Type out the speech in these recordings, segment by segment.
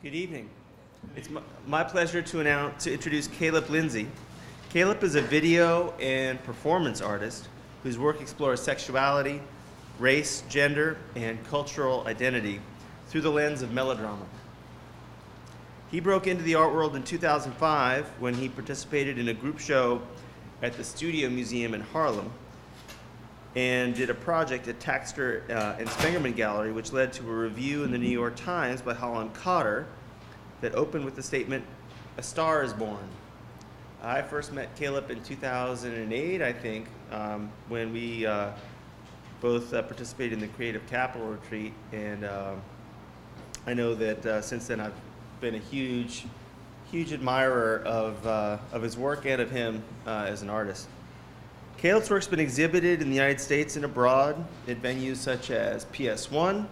Good evening. It's my pleasure to introduce Kalup Linzy. Kalup is a video and performance artist whose work explores sexuality, race, gender, and cultural identity through the lens of melodrama. He broke into the art world in 2005 when he participated in a group show at the Studio Museum in Harlem and did a project at Taxter and Spengerman Gallery, which led to a review in the New York Times by Holland Cotter that opened with the statement, "A Star is Born." I first met Kalup in 2008, I think, when we both participated in the Creative Capital Retreat, and I know that since then I've been a huge admirer of his work and of him as an artist. Kalup's work's been exhibited in the United States and abroad at venues such as PS1,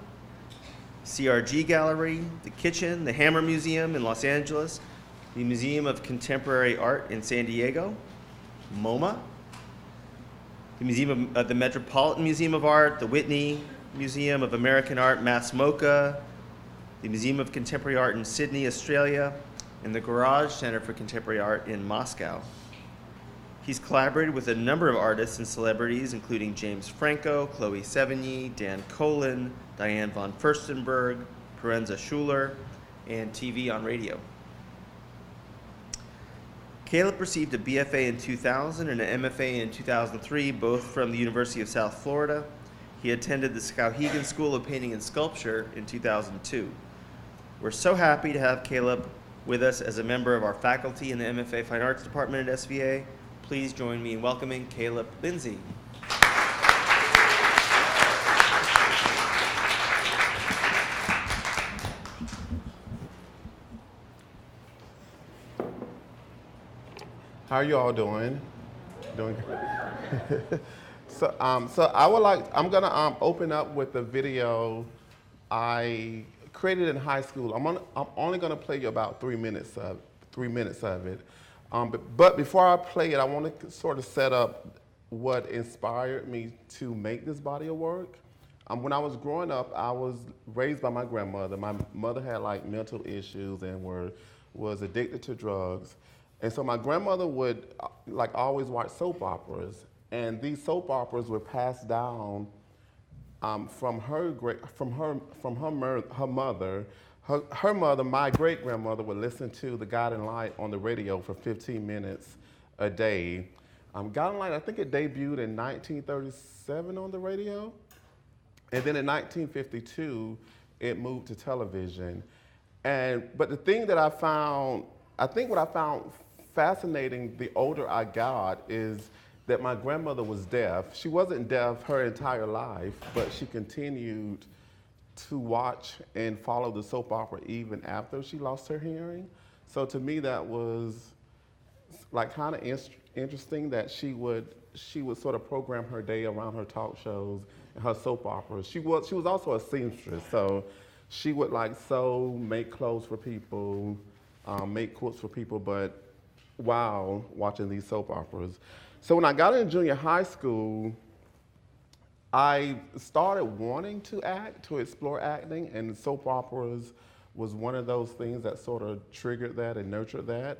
CRG Gallery, The Kitchen, the Hammer Museum in Los Angeles, the Museum of Contemporary Art in San Diego, MoMA, the Metropolitan Museum of Art, the Whitney Museum of American Art, MASMOCA, the Museum of Contemporary Art in Sydney, Australia, and the Garage Center for Contemporary Art in Moscow. He's collaborated with a number of artists and celebrities, including James Franco, Chloe Sevigny, Dan Colin, Diane von Furstenberg, Perenza Schuler, and TV on radio. Kalup received a BFA in 2000 and an MFA in 2003, both from the University of South Florida. He attended the Skowhegan School of Painting and Sculpture in 2002. We're so happy to have Kalup with us as a member of our faculty in the MFA Fine Arts Department at SVA. Please join me in welcoming Kalup Linzy. How are you all doing? Doing good. So I'm gonna open up with a video I created in high school. I'm only gonna play you about 3 minutes of it. But before I play it, I want to sort of set up what inspired me to make this body of work. When I was growing up, I was raised by my grandmother. My mother had like mental issues and was addicted to drugs. And so my grandmother would like always watch soap operas. And these soap operas were passed down from her mother. Her mother, my great-grandmother, would listen to The Guiding Light on the radio for 15 minutes a day. Guiding Light, I think it debuted in 1937 on the radio. And then in 1952, it moved to television. But the thing that I found fascinating the older I got is that my grandmother was deaf. She wasn't deaf her entire life, but she continued to watch and follow the soap opera even after she lost her hearing. So to me, that was like kind of interesting that she would sort of program her day around her talk shows and her soap operas. She was also a seamstress, so she would like sew, make clothes for people, make quilts for people, but while watching these soap operas. So when I got in junior high school, I started wanting to act, to explore acting, and soap operas was one of those things that sort of triggered that and nurtured that.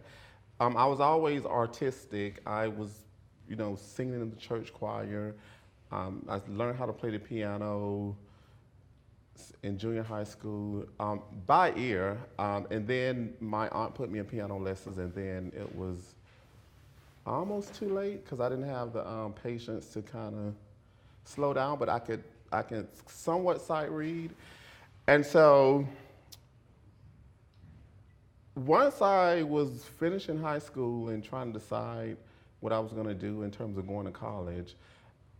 I was always artistic. I was, singing in the church choir. I learned how to play the piano in junior high school by ear, and then my aunt put me in piano lessons, and then it was almost too late because I didn't have the patience to kind of slow down, but I can somewhat sight read. And so once I was finishing high school and trying to decide what I was going to do in terms of going to college,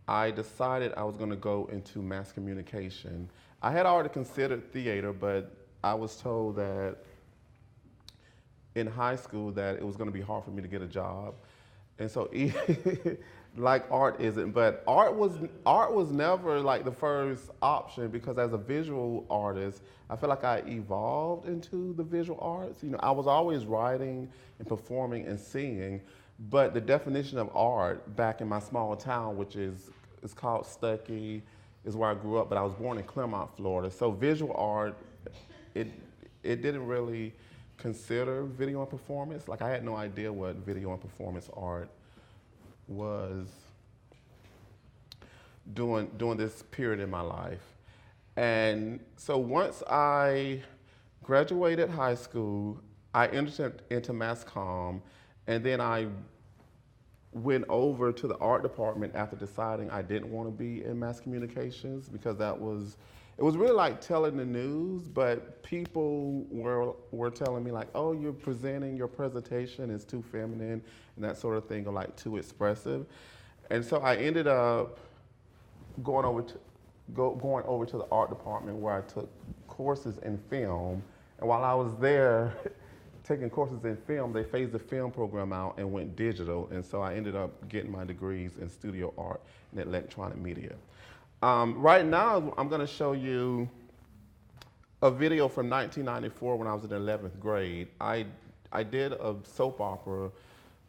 I decided I was going to go into mass communication. I had already considered theater, but I was told that in high school that it was going to be hard for me to get a job. And so like art isn't, but art was never like the first option, because as a visual artist, I feel like I evolved into the visual arts. I was always writing and performing and singing, but the definition of art back in my small town, which is called Stuckey, is where I grew up, but I was born in Claremont, Florida. So visual art, it didn't really consider video and performance. Like I had no idea what video and performance art was during this period in my life. And so once I graduated high school, I entered into mass comm, and then I went over to the art department after deciding I didn't want to be in mass communications, because it was really like telling the news, but people were telling me like, oh, your presentation is too feminine and that sort of thing, or like too expressive. And so I ended up going over to the art department, where I took courses in film. And while I was there taking courses in film, they phased the film program out and went digital. And so I ended up getting my degrees in studio art and electronic media. Right now, I'm going to show you a video from 1994 when I was in 11th grade. I did a soap opera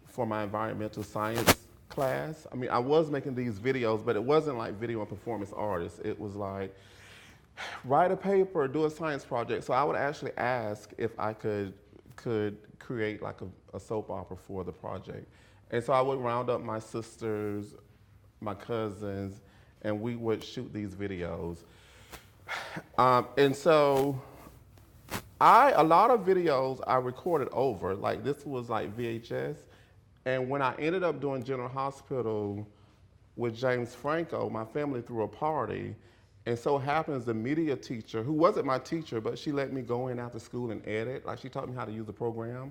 for my environmental science class. I mean, I was making these videos, but it wasn't like video and performance artists. It was like, write a paper, do a science project. So I would actually ask if I could create like a soap opera for the project. And so I would round up my sisters, my cousins, and we would shoot these videos. And so a lot of videos I recorded over, like this was like VHS. And when I ended up doing General Hospital with James Franco, my family threw a party. And so happens the media teacher, who wasn't my teacher, but she let me go in after school and edit. Like she taught me how to use the program.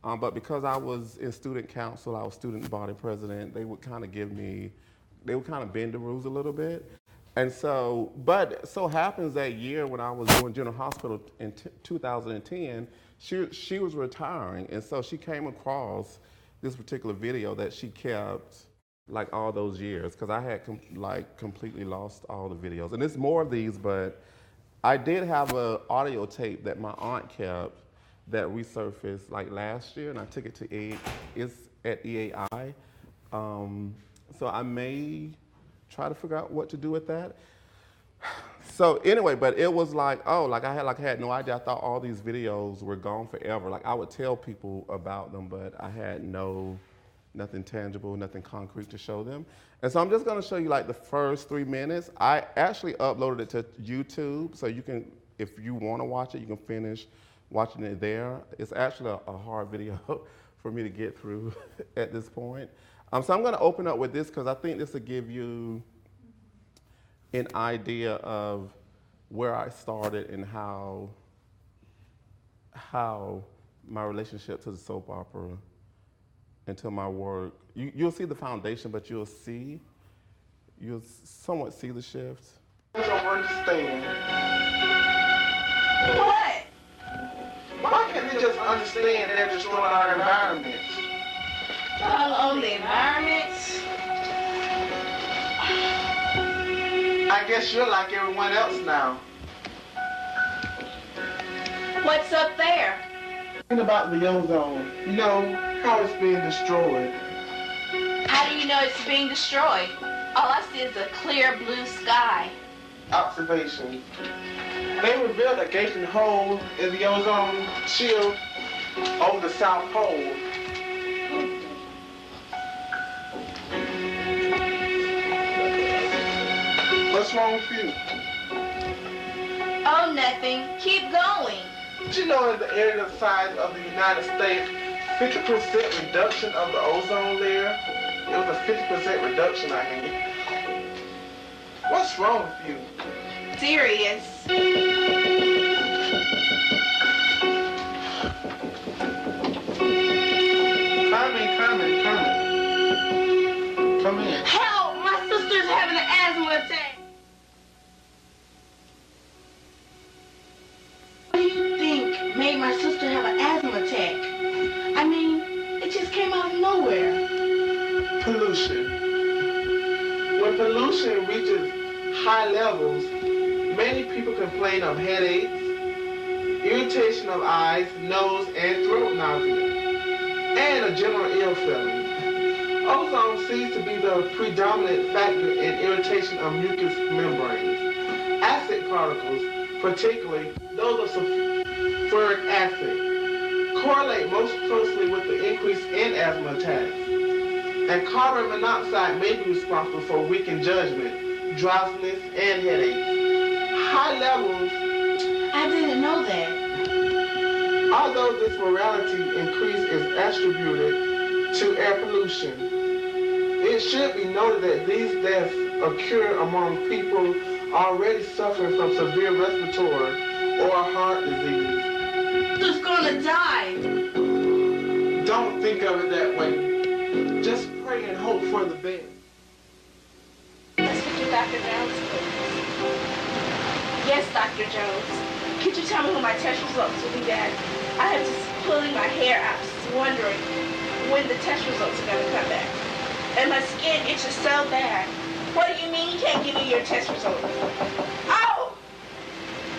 But because I was in student council, I was student body president, they would kind of bend the rules a little bit. And so, but so happens that year when I was doing General Hospital in 2010, she was retiring. And so she came across this particular video that she kept like all those years, because I had completely lost all the videos. And there's more of these, but I did have an audio tape that my aunt kept that resurfaced like last year, and I took it to it's at EAI. So I may try to figure out what to do with that. So anyway, but it was like, oh, like I had no idea. I thought all these videos were gone forever. Like I would tell people about them, but I had nothing tangible, nothing concrete to show them. And so I'm just gonna show you like the first 3 minutes. I actually uploaded it to YouTube, so you can, if you wanna watch it, you can finish watching it there. It's actually a hard video for me to get through at this point. So I'm gonna open up with this because I think this will give you an idea of where I started and how my relationship to the soap opera and to my work. You'll see the foundation, but you'll somewhat see the shift. I don't understand. What? Why can't they just understand they're destroying our environment? On the environment? I guess you're like everyone else now. What's up there? Think about the ozone. You know how it's being destroyed. How do you know it's being destroyed? All I see is a clear blue sky. Observation. They revealed a gaping hole in the ozone shield over the South Pole. What's wrong with you? Oh, nothing. Keep going. Did you know in the area the size of the United States, 50% reduction of the ozone layer? It was a 50% reduction, I mean. What's wrong with you? Serious. Come in. Help! My sister's having an asthma attack. What do you think made my sister have an asthma attack? I mean, it just came out of nowhere. Pollution. When pollution reaches high levels, many people complain of headaches, irritation of eyes, nose, and throat nausea, and a general ill feeling. Ozone seems to be the predominant factor in irritation of mucous membranes. Acid particles, particularly those of furic acid correlate most closely with the increase in asthma attacks. And carbon monoxide may be responsible for weakened judgment, drowsiness, and headaches. High levels... I didn't know that. Although this mortality increase is attributed to air pollution, it should be noted that these deaths occur among people already suffering from severe respiratory or heart disease. Who's gonna die? Don't think of it that way. Just pray and hope for the best. Let's speak to Dr. Jones, please. Yes, Dr. Jones. Could you tell me when my test results will be back? I have just pulling my hair out, just wondering when the test results are gonna come back. And my skin itches so bad. What do you mean you can't give me your test results? Oh!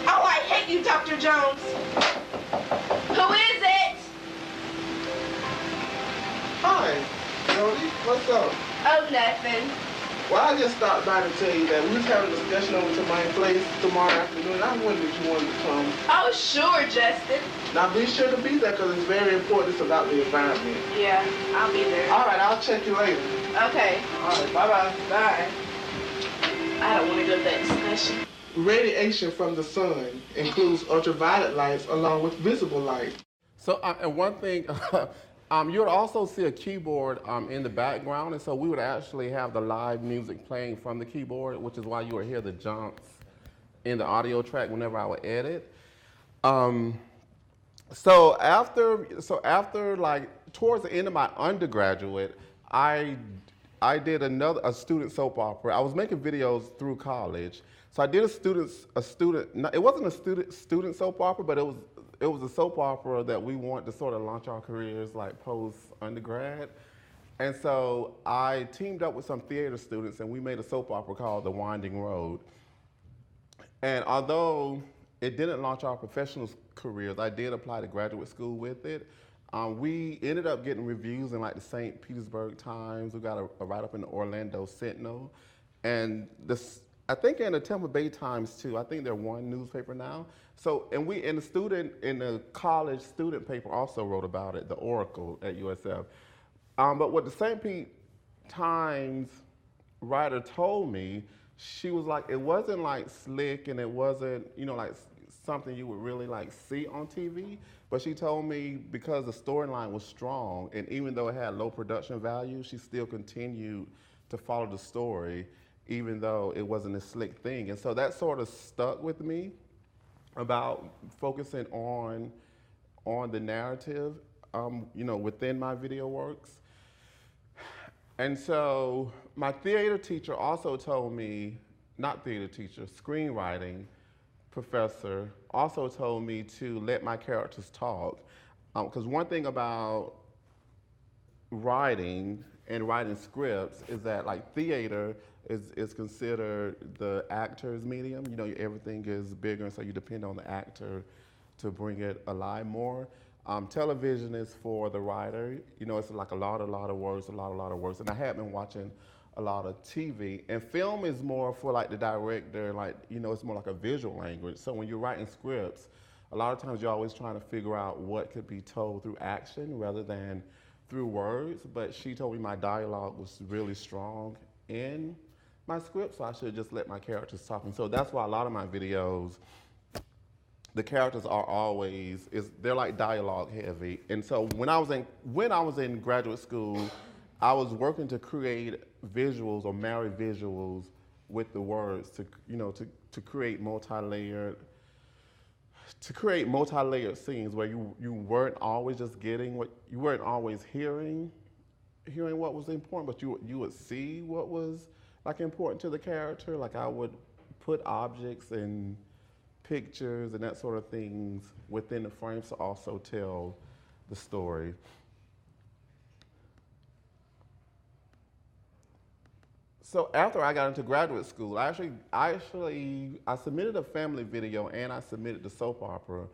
Oh, I hate you, Dr. Jones. Who is it? Hi, Jody. What's up? Oh, nothing. Well, I just stopped by to tell you that we was having a discussion over to my place tomorrow afternoon. I wondered if you wanted to come. Oh, sure, Justin. Now, be sure to be there because it's very important. It's about the environment. Yeah, I'll be there. All right, I'll check you later. Okay. All right, bye-bye. Bye. I don't want to go to that discussion. Radiation from the sun includes ultraviolet lights along with visible light. So, and one thing, you would also see a keyboard in the background, and so we would actually have the live music playing from the keyboard, which is why you would hear the jumps in the audio track whenever I would edit. So after like towards the end of my undergraduate, I did a student soap opera. I was making videos through college, so I did it wasn't a student soap opera, but it was a soap opera that we wanted to sort of launch our careers like post-undergrad. And so I teamed up with some theater students and we made a soap opera called The Winding Road. And although it didn't launch our professional careers, I did apply to graduate school with it. We ended up getting reviews in like the St. Petersburg Times. We got a write-up in the Orlando Sentinel. And I think in the Tampa Bay Times too. I think they're one newspaper now. So, and the college student paper also wrote about it, the Oracle at USF. But what the St. Pete Times writer told me, she was like, it wasn't like slick and it wasn't, like something you would really like see on TV. But she told me because the storyline was strong and even though it had low production value, she still continued to follow the story even though it wasn't a slick thing. And so that sort of stuck with me about focusing on the narrative, within my video works. And so my theater teacher also told me, not theater teacher, screenwriting professor also told me to let my characters talk. Because one thing about writing and writing scripts is that like theater is considered the actor's medium. Everything is bigger, and so you depend on the actor to bring it alive more. Television is for the writer. It's like a lot of words, a lot of words. And I have been watching a lot of TV. And film is more for like the director, it's more like a visual language. So when you're writing scripts, a lot of times you're always trying to figure out what could be told through action rather than through words. But she told me my dialogue was really strong in my script, so I should just let my characters talk. And so that's why a lot of my videos, the characters are always, they're like dialogue heavy. And so when I was in graduate school, I was working to create visuals or marry visuals with the words to create multi-layered scenes where you weren't always just getting you weren't always hearing what was important, but you would see what was like important to the character. Like I would put objects and pictures and that sort of things within the frames to also tell the story. So after I got into graduate school, I submitted a family video and I submitted the soap opera.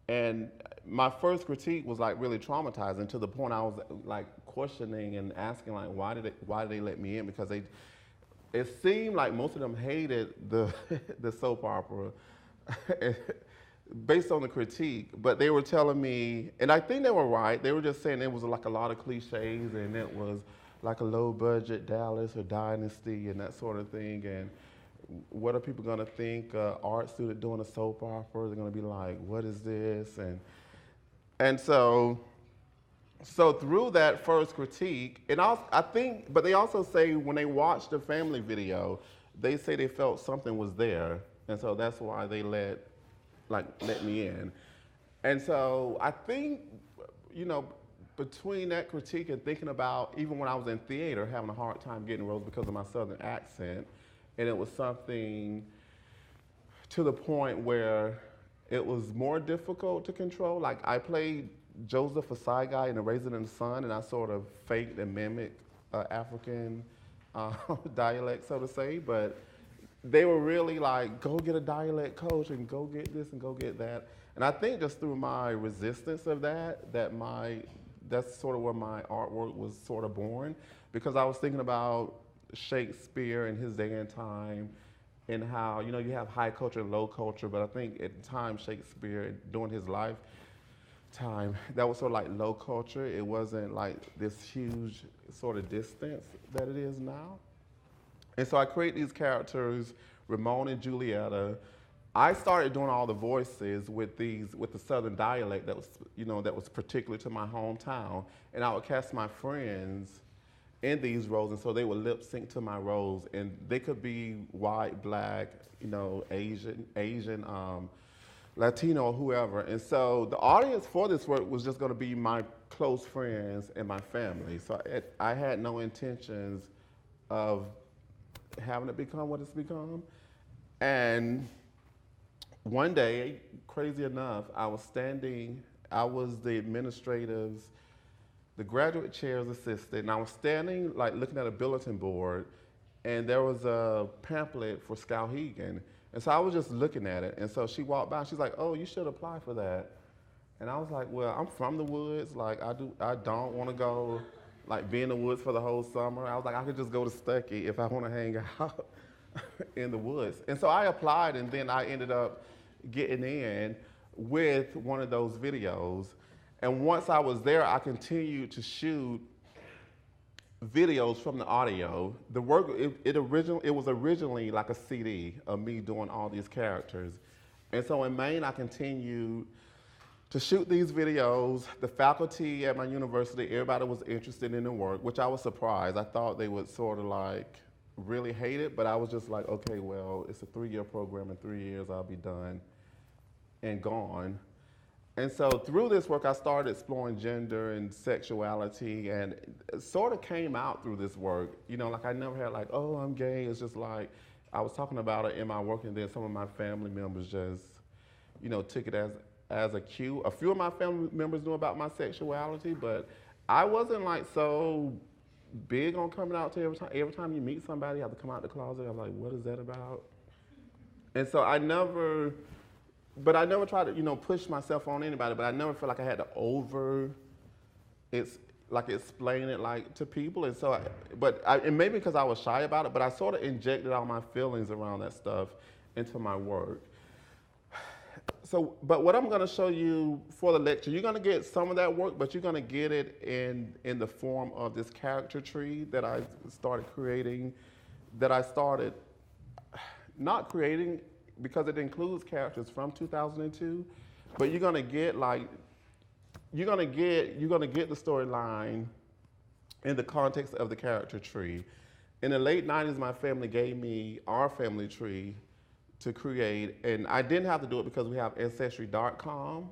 And my first critique was like really traumatizing to the point I was like questioning and asking like, why did they let me in? Because it seemed like most of them hated the soap opera. based on the critique, but they were telling me, and I think they were right, they were just saying it was like a lot of cliches and it was like a low budget Dallas or Dynasty and that sort of thing, and what are people gonna think, art student doing a soap opera, they're gonna be like, what is this? And so through that first critique, and I think, but they also say when they watched the family video, they say they felt something was there, and so that's why they let me in. And so I think, you know, between that critique and thinking about, even when I was in theater, having a hard time getting roles because of my southern accent, and it was something to the point where it was more difficult to control. Like I played Joseph, a side guy in A Raisin in the Sun, and I sort of faked and mimicked African dialect, so to say, but they were really like, go get a dialect coach and go get this and go get that. And I think just through my resistance of that's sort of where my artwork was sort of born, because I was thinking about Shakespeare in his day and time and how, you know, you have high culture and low culture, but I think at the time Shakespeare, during his lifetime, that was sort of like low culture. It wasn't like this huge sort of distance that it is now. And so I create these characters, Ramon and Julietta. I started doing all the voices with the southern dialect that was, you know, that was particular to my hometown. And I would cast my friends in these roles, and so they would lip sync to my roles, and they could be white, black, you know, Asian, Latino, or whoever. And so the audience for this work was just gonna be my close friends and my family. So I had no intentions of having it become what it's become. And one day, crazy enough, I was the graduate chair's assistant, and I was standing, like looking at a bulletin board, and there was a pamphlet for Skowhegan. And so I was just looking at it, and so she walked by, and she's like, oh, you should apply for that. And I was like, well, I'm from the woods, like I don't wanna go like be in the woods for the whole summer. I was like, I could just go to Stuckey if I want to hang out in the woods. And so I applied, and then I ended up getting in with one of those videos. And once I was there, I continued to shoot videos from the audio. The work, it was originally like a CD of me doing all these characters. And so in Maine, I continued to shoot these videos. The faculty at my university, everybody was interested in the work, which I was surprised. I thought they would sort of like really hate it, but I was just like, okay, well, it's a 3-year program. In 3 years, I'll be done and gone. And so through this work, I started exploring gender and sexuality, and it sort of came out through this work. You know, like I never had like, oh, I'm gay. It's just like, I was talking about it in my work, and then some of my family members just, you know, took it as a cue. A few of my family members knew about my sexuality, but I wasn't like so big on coming out to every time you meet somebody, you have to come out the closet. I'm like, what is that about? And so I never tried to, you know, push myself on anybody, but I never felt like I had to explain it like to people. And so, and maybe because I was shy about it, but I sort of injected all my feelings around that stuff into my work. So, but what I'm gonna show you for the lecture, you're gonna get some of that work, but you're gonna get it in the form of this character tree that I started creating, not creating because it includes characters from 2002, but you're gonna get the storyline in the context of the character tree. In the late 90s, my family gave me our family tree to create, and I didn't have to do it because we have Ancestry.com,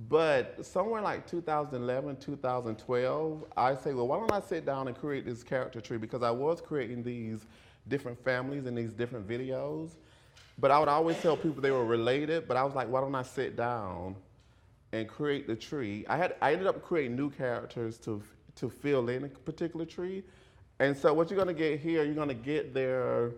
but somewhere like 2011, 2012, I say, well, why don't I sit down and create this character tree, because I was creating these different families in these different videos, but I would always tell people they were related, but I was like, why don't I sit down and create the tree? I ended up creating new characters to fill in a particular tree, and so what you're gonna get here, you're gonna get their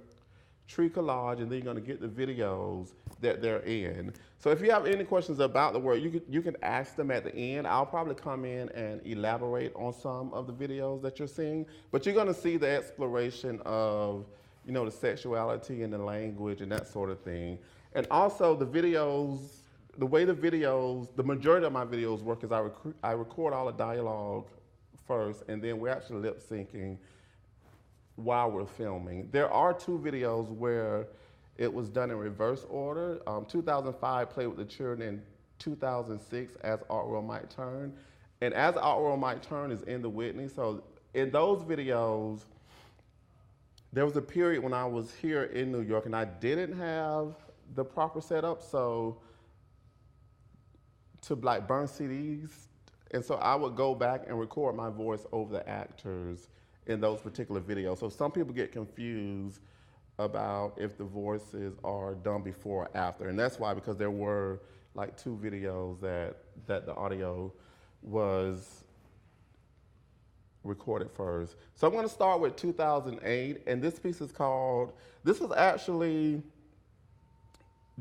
tree collage, and then you're gonna get the videos that they're in. So if you have any questions about the work, you can ask them at the end. I'll probably come in and elaborate on some of the videos that you're seeing, but you're gonna see the exploration of, you know, the sexuality and the language and that sort of thing. And also the videos, the way the videos, the majority of my videos work is I record all the dialogue first, and then we're actually lip syncing while we're filming. There are two videos where it was done in reverse order. 2005, Play with the Children, and 2006, As Art World Might Turn. And As Art World Might Turn is in the Whitney. So in those videos, there was a period when I was here in New York and I didn't have the proper setup, so to like burn CDs. And so I would go back and record my voice over the actors in those particular videos. So some people get confused about if the voices are done before or after. And that's why, because there were like two videos that the audio was recorded first. So I'm gonna start with 2008, and this piece is called, this was actually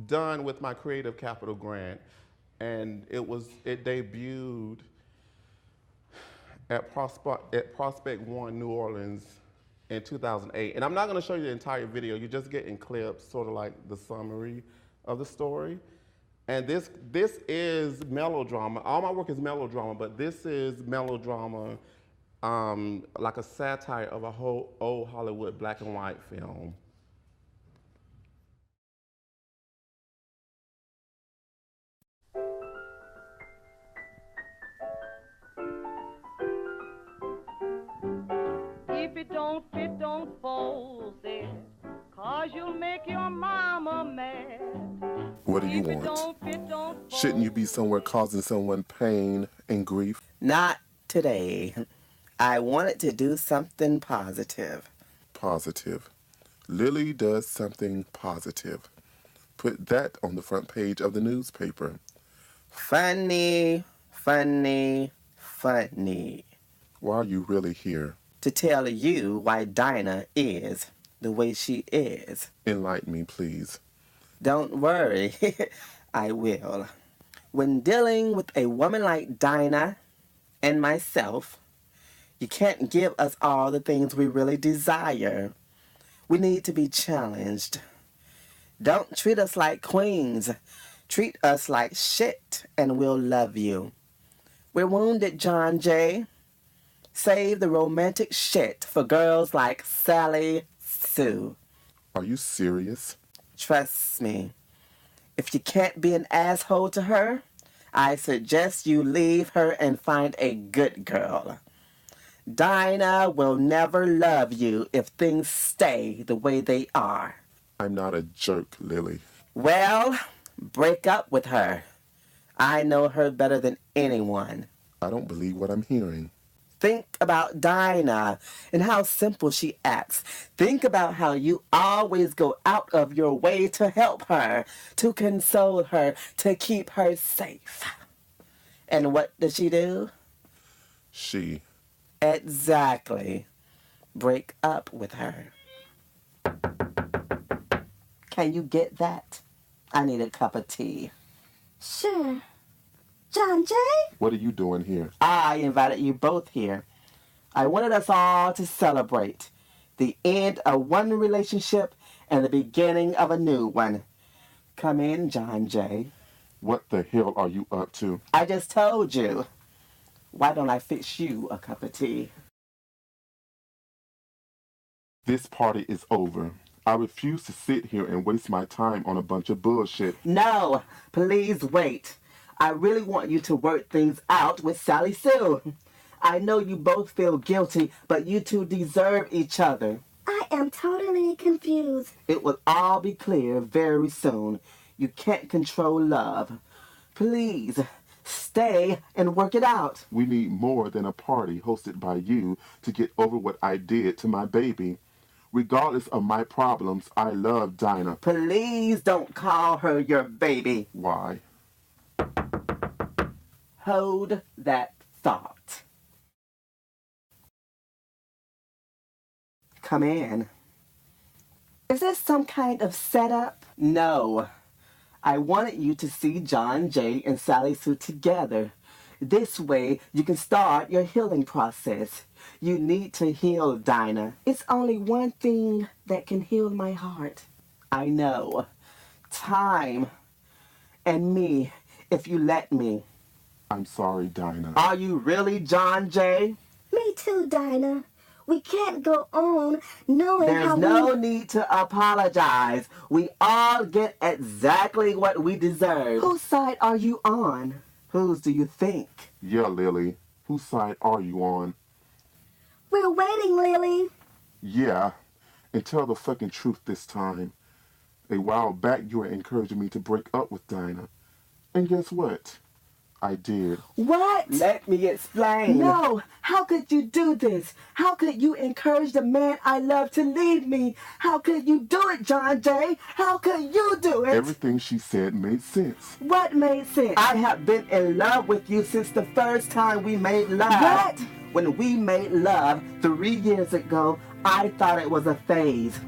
done with my Creative Capital grant, and it debuted at Prospect One, New Orleans in 2008. And I'm not gonna show you the entire video, you're just getting clips, sort of like the summary of the story. And this is melodrama. All my work is melodrama, but this is melodrama, like a satire of a whole old Hollywood black and white film. If it don't fit, don't force it, 'cause you'll make your mama mad. What do you want? Don't fit, don't Shouldn't you be somewhere causing someone pain and grief? Not today. I wanted to do something positive. Positive. Lily does something positive. Put that on the front page of the newspaper. Funny, funny, funny. Why are you really here? To tell you why Dinah is the way she is. Enlighten me, please. Don't worry, I will. When dealing with a woman like Dinah and myself, you can't give us all the things we really desire. We need to be challenged. Don't treat us like queens. Treat us like shit and we'll love you. We're wounded, John Jay. Save the romantic shit for girls like Sally Sue. Are you serious? Trust me. If you can't be an asshole to her, I suggest you leave her and find a good girl. Dinah will never love you if things stay the way they are. I'm not a jerk, Lily. Well, break up with her. I know her better than anyone. I don't believe what I'm hearing. Think about Dinah and how simple she acts. Think about how you always go out of your way to help her, to console her, to keep her safe. And what does she do? She. Exactly. Break up with her. Can you get that? I need a cup of tea. Sure. John Jay? What are you doing here? I invited you both here. I wanted us all to celebrate the end of one relationship and the beginning of a new one. Come in, John Jay. What the hell are you up to? I just told you. Why don't I fix you a cup of tea? This party is over. I refuse to sit here and waste my time on a bunch of bullshit. No, please wait. I really want you to work things out with Sally Sue. I know you both feel guilty, but you two deserve each other. I am totally confused. It will all be clear very soon. You can't control love. Please, stay and work it out. We need more than a party hosted by you to get over what I did to my baby. Regardless of my problems, I love Dinah. Please don't call her your baby. Why? Hold that thought. Come in. Is this some kind of setup? No. I wanted you to see John Jay and Sally Sue together. This way, you can start your healing process. You need to heal, Dinah. It's only one thing that can heal my heart. I know. Time. And me. if you let me. I'm sorry, Dinah. Are you really John Jay? Me too, Dinah. We can't go on knowing how There's no need to apologize. We all get exactly what we deserve. Whose side are you on? Whose do you think? Yeah, Lily. Whose side are you on? We're waiting, Lily. Yeah. And tell the fucking truth this time. A while back, you were encouraging me to break up with Dinah. And guess what? I did. What? Let me explain. No, how could you do this? How could you encourage the man I love to leave me? How could you do it, John Jay? How could you do it? Everything she said made sense. What made sense? I have been in love with you since the first time we made love. What? When we made love 3 years ago, I thought it was a phase.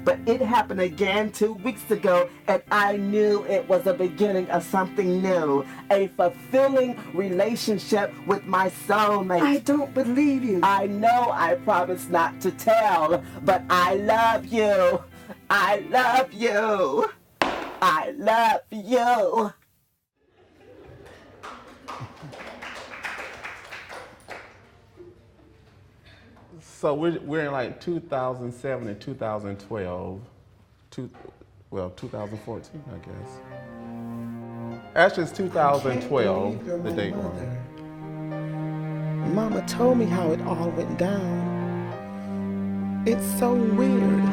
But it happened again 2 weeks ago, and I knew it was the beginning of something new. A fulfilling relationship with my soulmate. I don't believe you. I know I promised not to tell, but I love you. I love you. I love you. So we're in like 2007 and 2012. 2014, I guess. Actually, it's 2012, the date wrong. Mama told me how it all went down. It's so weird.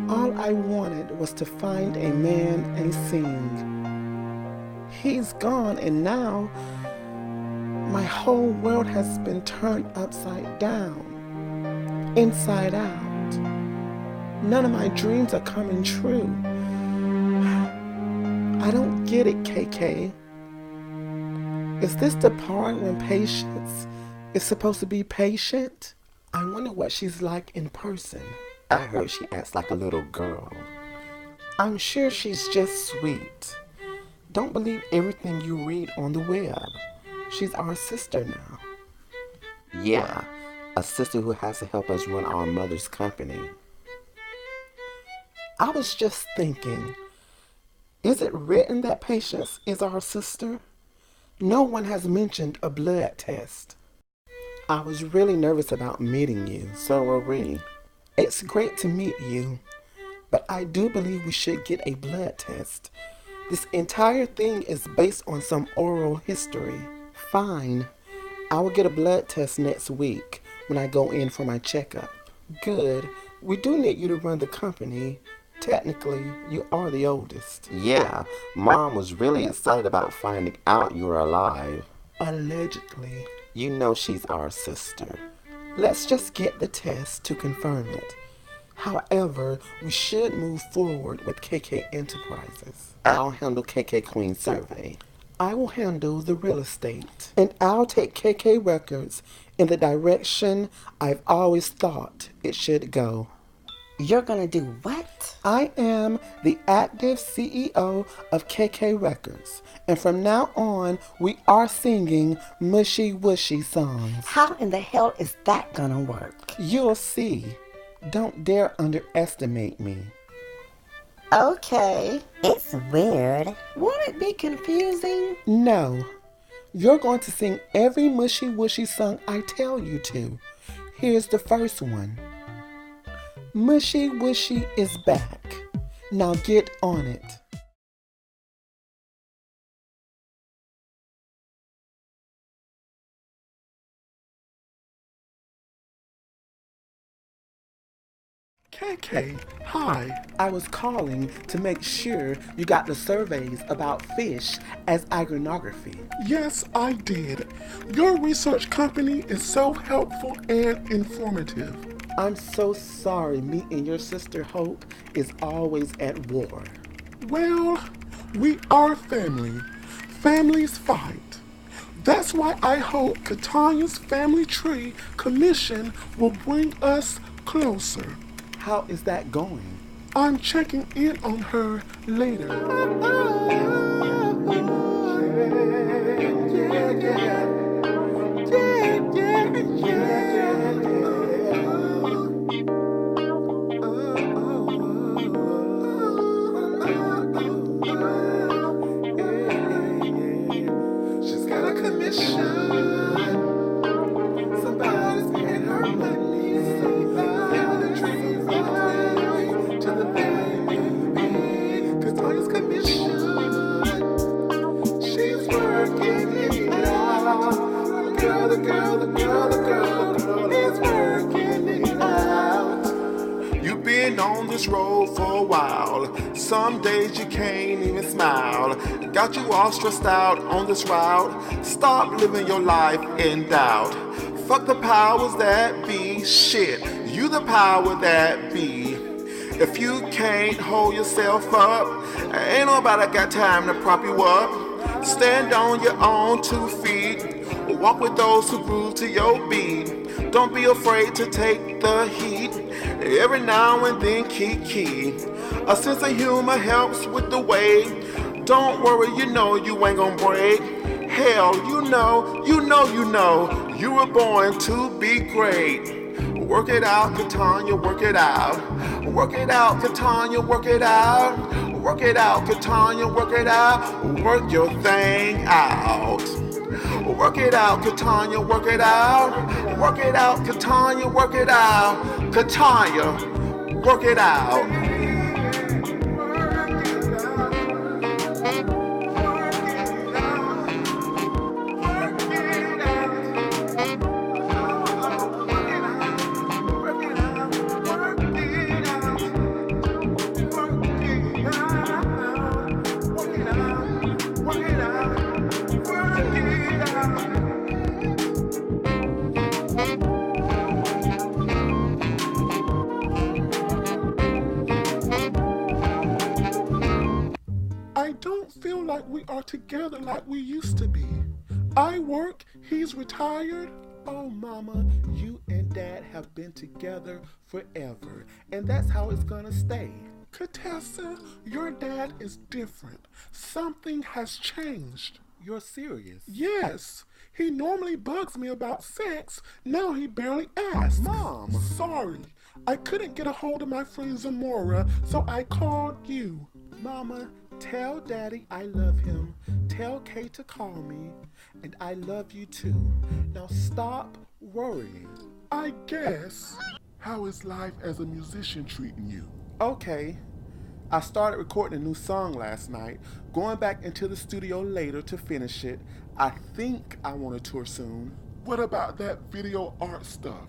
All I wanted was to find a man and sing. He's gone, and now my whole world has been turned upside down, inside out. None of my dreams are coming true. I don't get it, KK. Is this the part when patience is supposed to be patient? I wonder what she's like in person. I heard she acts like a little girl. I'm sure she's just sweet. Don't believe everything you read on the web. She's our sister now. Yeah, a sister who has to help us run our mother's company. I was just thinking, is it written that Patience is our sister? No one has mentioned a blood test. I was really nervous about meeting you. So were we. It's great to meet you, but I do believe we should get a blood test. This entire thing is based on some oral history. Fine. I will get a blood test next week when I go in for my checkup. Good. We do need you to run the company. Technically, you are the oldest. Yeah, Mom was really excited about finding out you were alive. Allegedly. You know she's our sister. Let's just get the test to confirm it. However, we should move forward with KK Enterprises. I'll handle KK Queen Survey. I will handle the real estate. And I'll take KK Records in the direction I've always thought it should go. You're gonna do what? I am the active CEO of KK Records. And from now on, we are singing mushy wushy songs. How in the hell is that gonna work? You'll see. Don't dare underestimate me. Okay, it's weird. Won't it be confusing? No. You're going to sing every mushy wushy song I tell you to. Here's the first one. Mushy wushy is back. Now get on it. KK, hi. I was calling to make sure you got the surveys about fish as iconography. Yes, I did. Your research company is so helpful and informative. I'm so sorry me and your sister Hope is always at war. Well, we are family. Families fight. That's why I hope Katanya's Family Tree Commission will bring us closer. How is that going? I'm checking in on her later. on this road for a while. Some days you can't even smile. Got you all stressed out on this route. Stop living your life in doubt. Fuck the powers that be. Shit, you the power that be. If you can't hold yourself up, ain't nobody got time to prop you up. Stand on your own 2 feet. Walk with those who groove to your beat. Don't be afraid to take the heat. Every now and then key. A sense of humor helps with the weight. Don't worry, you know you ain't gonna break. Hell, you know, you were born to be great. Work it out, Katanya, work it out. Work it out, Katanya, work it out. Work it out, Katanya, work it out. Work your thing out. Work it out, Katanya, work it out. Work it out, Katanya, work it out. Katanya, work it out. I don't feel like we are together like we used to be. I work, he's retired. Oh, Mama, you and Dad have been together forever, and that's how it's gonna stay. Katessa, your dad is different. Something has changed. You're serious? Yes. He normally bugs me about sex. Now he barely asks. Mom, sorry. I couldn't get a hold of my friend Zamora, so I called you. Mama, tell Daddy I love him. Tell Kay to call me. And I love you too. Now stop worrying. I guess. How is life as a musician treating you? Okay. I started recording a new song last night, going back into the studio later to finish it. I think I want to tour soon. What about that video art stuff?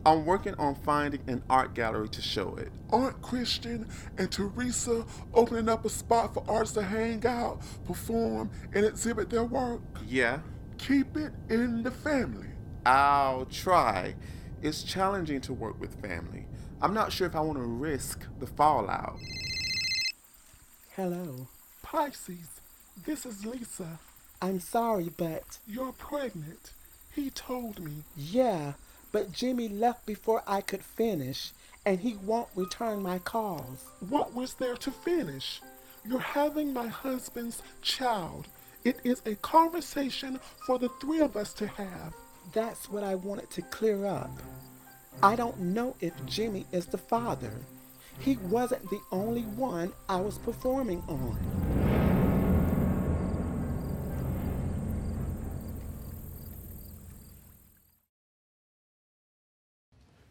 I'm working on finding an art gallery to show it. Aren't Christian and Teresa opening up a spot for artists to hang out, perform, and exhibit their work? Yeah. Keep it in the family. I'll try. It's challenging to work with family. I'm not sure if I want to risk the fallout. Hello. Pisces, this is Lisa. I'm sorry, but... You're pregnant. He told me. Yeah, but Jimmy left before I could finish, and he won't return my calls. What was there to finish? You're having my husband's child. It is a conversation for the three of us to have. That's what I wanted to clear up. I don't know if Jimmy is the father. He wasn't the only one I was performing on.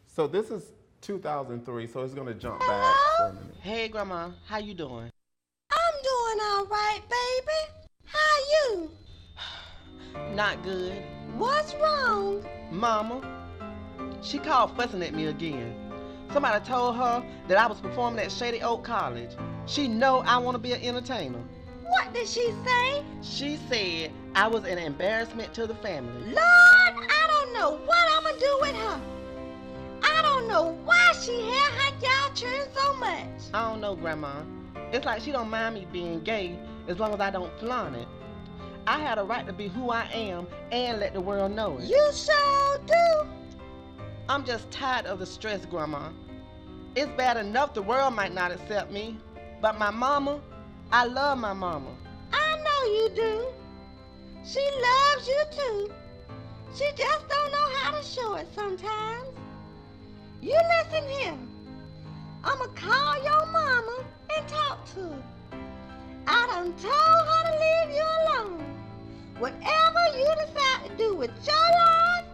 So this is 2003, so it's going to jump back for a minute. Hey, Grandma. How you doing? I'm doing all right, baby. How you? Not good. What's wrong? Mama, she called fussing at me again. Somebody told her that I was performing at Shady Oak College. She know I want to be an entertainer. What did she say? She said I was an embarrassment to the family. Lord, I don't know what I'm gonna do with her. I don't know why she had her y'all children so much. I don't know, Grandma. It's like she don't mind me being gay as long as I don't flaunt it. I had a right to be who I am and let the world know it. You sure do. I'm just tired of the stress, Grandma. It's bad enough the world might not accept me, but my mama, I love my mama. I know you do. She loves you too. She just don't know how to show it sometimes. You listen here. I'ma call your mama and talk to her. I done told her to leave you alone. Whatever you decide to do with your life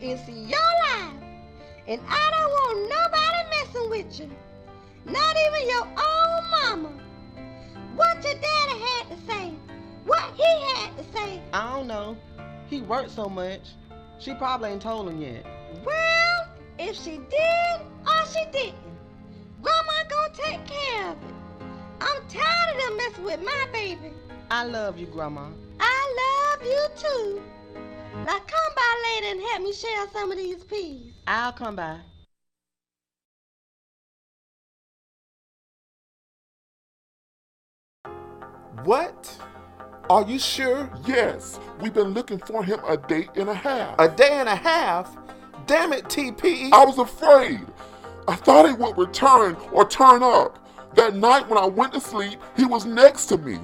is your life. And I don't want nobody messing with you. Not even your own mama. What your daddy had to say? What he had to say? I don't know. He worked so much. She probably ain't told him yet. Well, if she did or she didn't, grown mess with my baby. I love you, Grandma. I love you too. Now come by later and help me share some of these peas. I'll come by. What? Are you sure? Yes, we've been looking for him a day and a half. A day and a half? Damn it, TP. I was afraid. I thought he would return or turn up. That night when I went to sleep, he was next to me.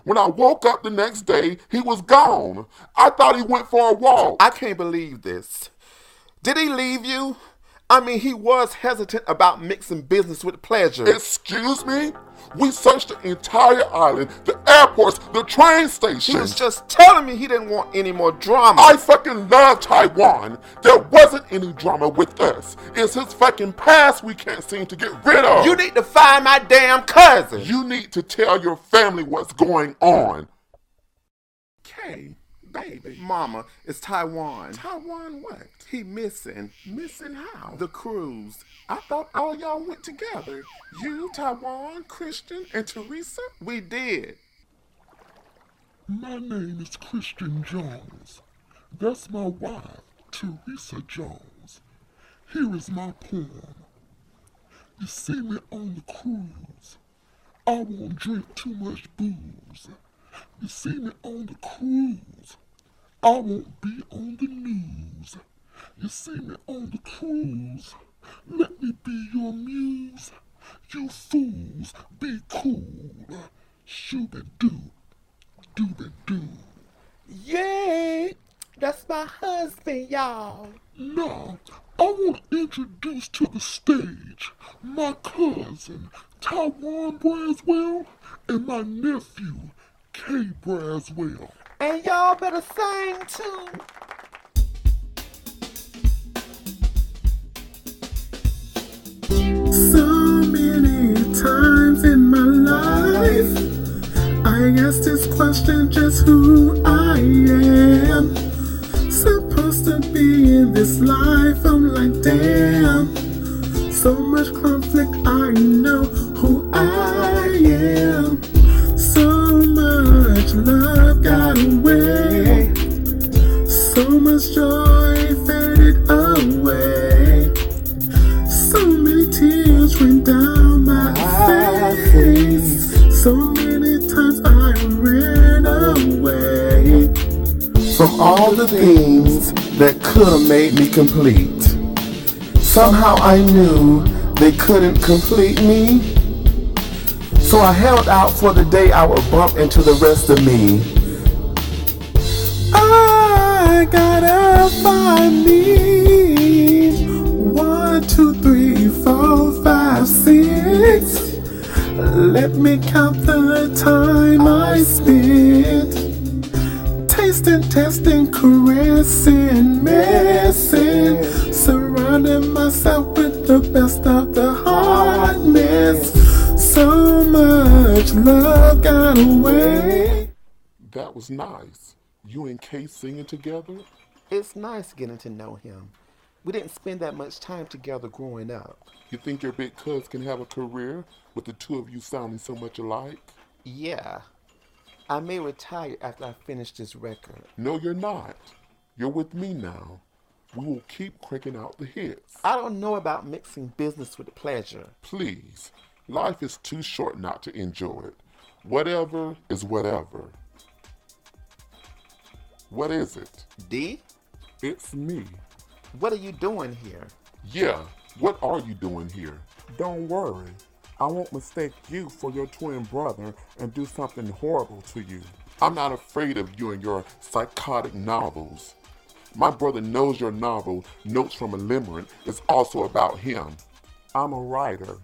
When I woke up the next day, he was gone. I thought he went for a walk. I can't believe this. Did he leave you? I mean, he was hesitant about mixing business with pleasure. Excuse me? We searched the entire island, the airports, the train stations. He was just telling me he didn't want any more drama. I fucking love Taiwan. There wasn't any drama with us. It's his fucking past we can't seem to get rid of. You need to find my damn cousin. You need to tell your family what's going on. Kay, baby. Mama, it's Taiwan. Taiwan what? He missing. Missing how? The cruise. I thought all y'all went together. You, Taiwan, Christian, and Teresa? We did. My name is Christian Jones. That's my wife, Teresa Jones. Here is my poem. You see me on the cruise. I won't drink too much booze. You see me on the cruise. I won't be on the news. You see me on the cruise. Let me be your muse. You fools, be cool. Shooby-doo, dooby-doo. Yay! That's my husband, y'all. Now, I want to introduce to the stage my cousin, Taiwan Braswell, and my nephew, Kay Braswell. And y'all better sing too. So many times in my life, I asked this question, just who I am. Supposed to be in this life, I'm like, damn. So much conflict, I know who I am. So much love got away. So much joy faded away. So many tears ran down my face. So many times I ran away from all the things that could have made me complete. Somehow I knew they couldn't complete me. So I held out for the day I would bump into the rest of me. I gotta find me 1, 2, 3, 4, 5, 6. Let me count the time I spent tasting, testing, caressing, messing, surrounding myself with the best of the hardness. So much love got away. That was nice. You and Kay singing together? It's nice getting to know him. We didn't spend that much time together growing up. You think your big cuz can have a career with the two of you sounding so much alike? Yeah. I may retire after I finish this record. No, you're not. You're with me now. We will keep cranking out the hits. I don't know about mixing business with pleasure. Please. Life is too short not to enjoy it. Whatever is whatever. What is it? D? It's me. What are you doing here? Yeah, what are you doing here? Don't worry. I won't mistake you for your twin brother and do something horrible to you. I'm not afraid of you and your psychotic novels. My brother knows your novel, Notes from a Limerent, is also about him. I'm a writer.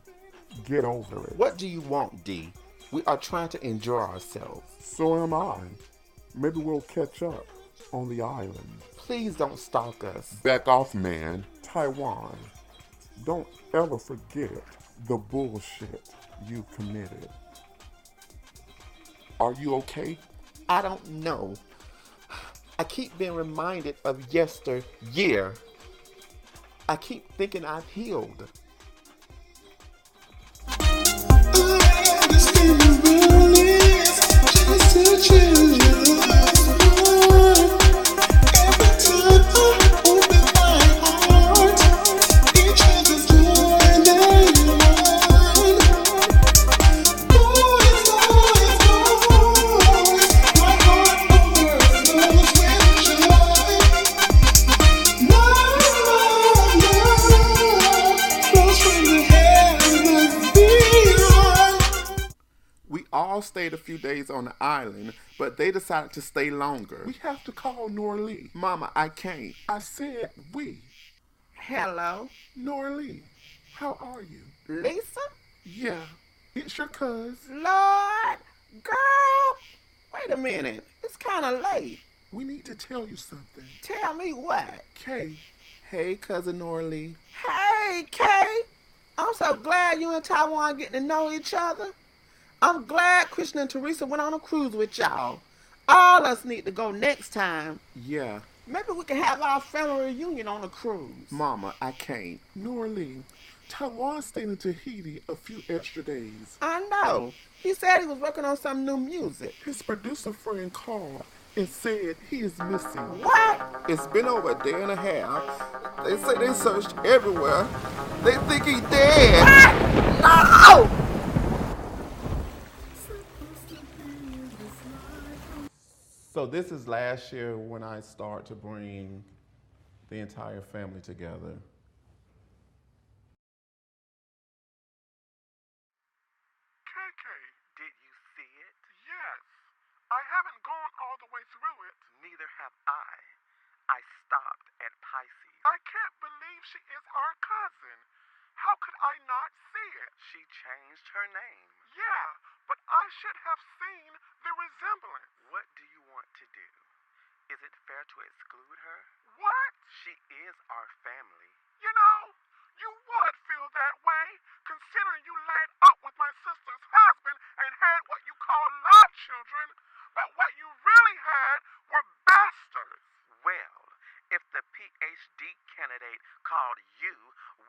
Get over it. What do you want, D? We are trying to enjoy ourselves. So am I. Maybe we'll catch up on the island. Please don't stalk us. Back off, man. Taiwan. Don't ever forget the bullshit you committed. Are you okay? I don't know. I keep being reminded of yesteryear. I keep thinking I've healed. This is really We all stayed a few days on the island, but they decided to stay longer. We have to call Norlee. Mama, I can't. I said we. Hello, Norlee, how are you? Lisa? Yeah, it's your cuz. Lord, girl, wait a minute. It's kind of late. We need to tell you something. Tell me what? Kay, Hey, cousin Norlee. Hey, Kay. I'm so glad you and Taiwan getting to know each other. I'm glad Christian and Teresa went on a cruise with y'all. All us need to go next time. Yeah. Maybe we can have our family reunion on a cruise. Mama, I can't. Norlee, Taiwan stayed in Tahiti a few extra days. I know. He said he was working on some new music. His producer friend called and said he is missing. What? It's been over a day and a half. They say they searched everywhere. They think he dead. No! So this is last year when I start to bring the entire family together. KK, did you see it? Yes. I haven't gone all the way through it. Neither have I. I stopped at Pisces. I can't believe she is our cousin. How could I not see it? She changed her name. Yeah, but I should have seen the resemblance. What do you want to do? Is it fair to exclude her? What? She is our family. You know, you would feel that way, considering you laid up with my sister's husband and had what you call love children, but what you really had were bastards. Well, if the PhD candidate called you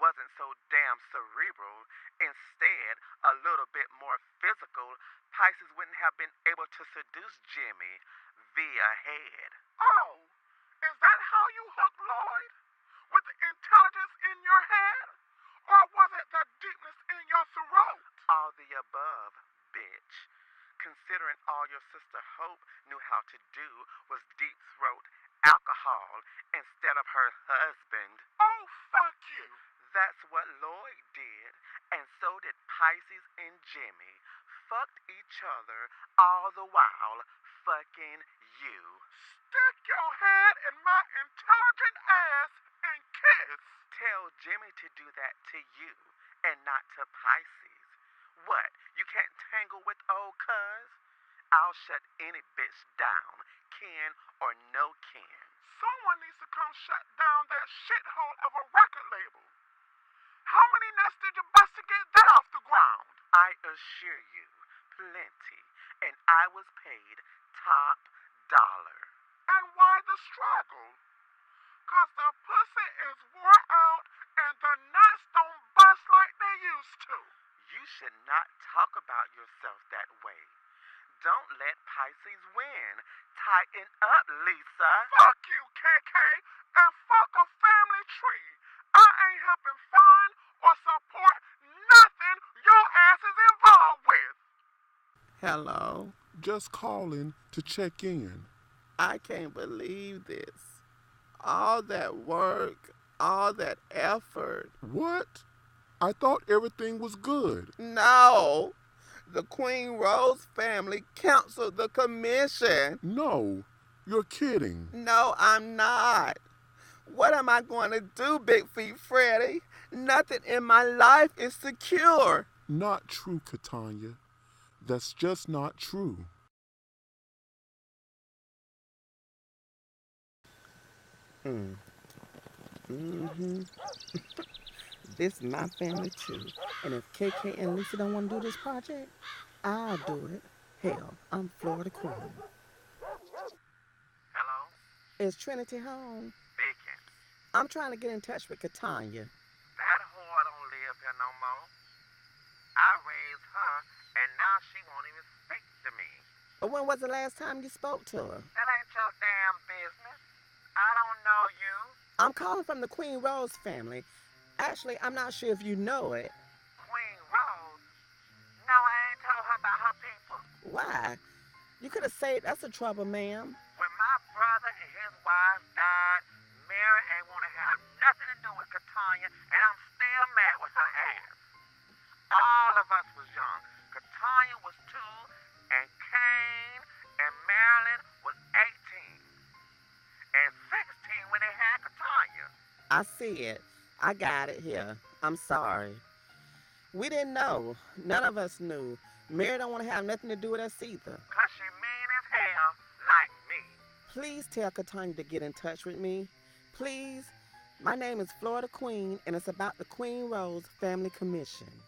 wasn't so damn cerebral, instead a little bit more physical, Pisces wouldn't have been able to seduce Jimmy via head. Oh, is that how you hooked Lloyd? With the intelligence in your head? Or was it the deepness in your throat? All the above, bitch. Considering all your sister Hope knew how to do was deep throat alcohol instead of her husband. Oh, fuck you. That's what Lloyd did, and so did Pisces and Jimmy. Fucked each other all the while fucking you. Stick your head in my intelligent ass and kiss. Tell Jimmy to do that to you and not to Pisces. What, you can't tangle with old cuz? I'll shut any bitch down, kin or no kin. Someone needs to come shut down that shithole of a record label. How many nuts did you bust to get that off the ground? I assure you, plenty. And I was paid top dollar. And why the struggle? 'Cause the pussy is wore out and the nuts don't bust like they used to. You should not talk about yourself that way. Don't let Pisces win. Tighten up, Lisa. Fuck you, KK, and fuck a family tree. I ain't helping fund or support nothing your ass is involved with. Hello. Just calling to check in. I can't believe this. All that work, all that effort. What? I thought everything was good. No. The Queen Rose family canceled the commission. No, you're kidding. No, I'm not. What am I going to do, Big Feet Freddy? Nothing in my life is secure. Not true, Katanya. That's just not true. This is my family too. And if KK and Lisa don't want to do this project, I'll do it. Hell, I'm Florida Queen. Hello? Is Trinity home? Speaking. I'm trying to get in touch with Katanya. That whore don't live here no more. I raised her, and now she won't even speak to me. But when was the last time you spoke to her? That ain't your damn business. I don't know you. I'm calling from the Queen Rose family. Actually, I'm not sure if you know it. Queen Rose? No, I ain't told her about her people. Why? You could have saved us the trouble, ma'am. When my brother and his wife died, Mary ain't want to have nothing to do with Katanya, and I'm still mad with her ass. All of us was young. Katanya was 2, and Kane and Marilyn was 18, and 16 when they had Katanya. I see it. I got it here. I'm sorry. We didn't know. None of us knew. Mary don't want to have nothing to do with us either. 'Cause she mean as hell, like me. Please tell Katanya to get in touch with me. Please. My name is Florida Queen, and it's about the Queen Rose Family Commission.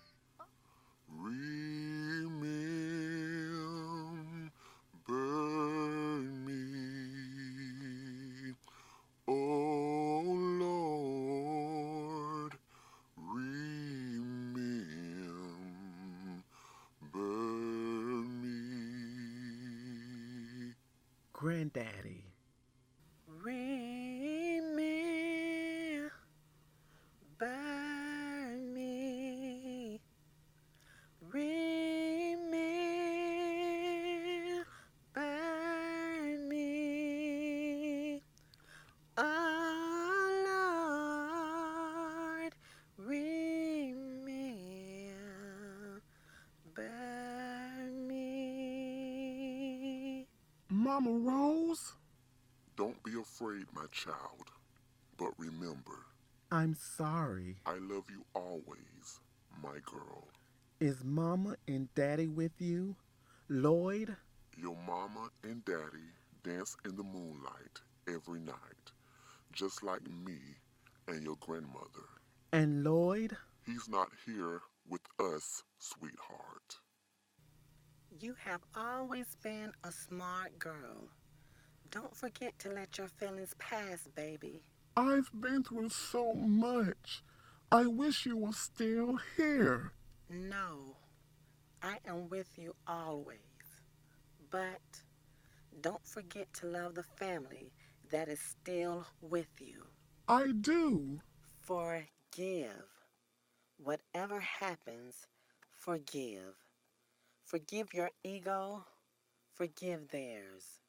Remember me, oh Lord, remember me. Granddaddy. Remember me. Remember me. Oh Lord, remember me. Mama Rose? Don't be afraid, my child, but remember, I'm sorry. I love you always, my girl. Is Mama and Daddy with you? Lloyd? Your mama and daddy dance in the moonlight every night, just like me and your grandmother. And Lloyd? He's not here with us, sweetheart. You have always been a smart girl. Don't forget to let your feelings pass, baby. I've been through so much. I wish you were still here. No, I am with you always. But don't forget to love the family that is still with you. I do. Forgive. Whatever happens, forgive. Forgive your ego. Forgive theirs.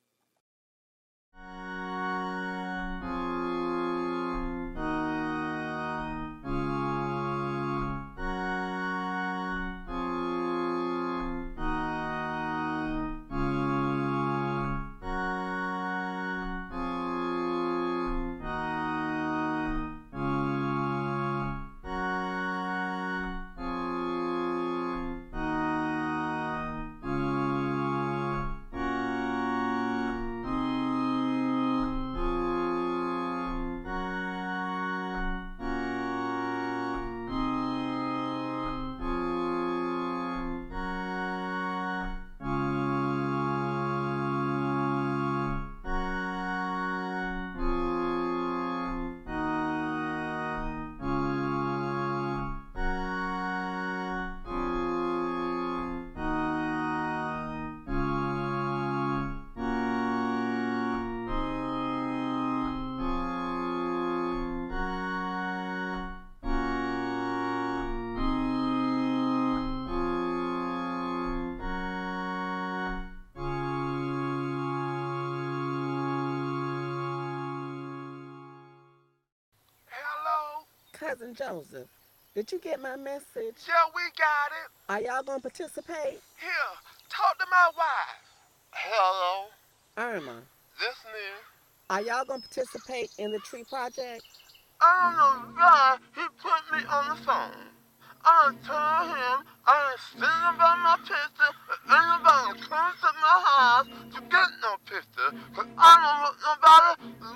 Hello? Cousin Joseph, did you get my message? Yeah, we got it. Are y'all gonna participate? Here, talk to my wife. Hello? Irma, Listening. are y'all gonna participate in the tree project? I don't know why he put me on the phone. I told him I ain't sitting about my picture and anybody comes to my house to get no picture, 'cause I don't want nobody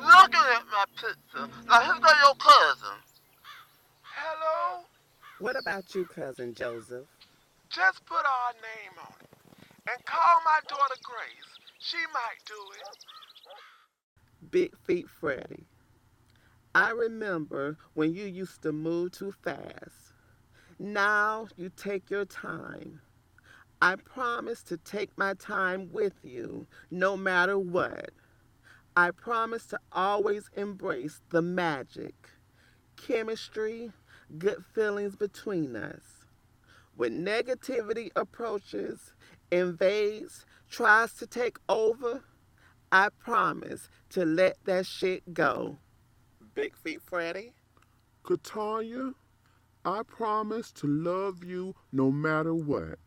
looking at my picture. Now here go your cousin. Hello? What about you, Cousin Joseph? Just put our name on it and call my daughter Grace. She might do it. Big Feet Freddy. I remember when you used to move too fast. Now you take your time. I promise to take my time with you, no matter what. I promise to always embrace the magic, chemistry, good feelings between us. When negativity approaches, invades, tries to take over, I promise to let that shit go. Big Feet Freddy. Katanya, I promise to love you no matter what.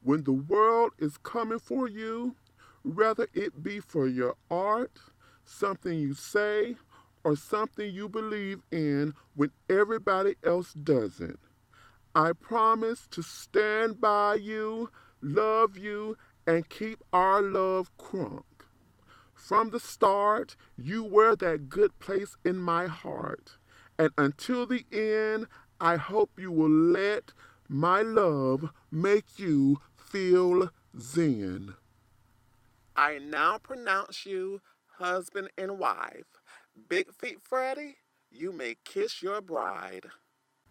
When the world is coming for you, whether it be for your art, something you say, or something you believe in when everybody else doesn't, I promise to stand by you, love you, and keep our love crunk. From the start, you were that good place in my heart. And until the end, I hope you will let my love make you feel zen. I now pronounce you husband and wife. Big Feet Freddy, you may kiss your bride.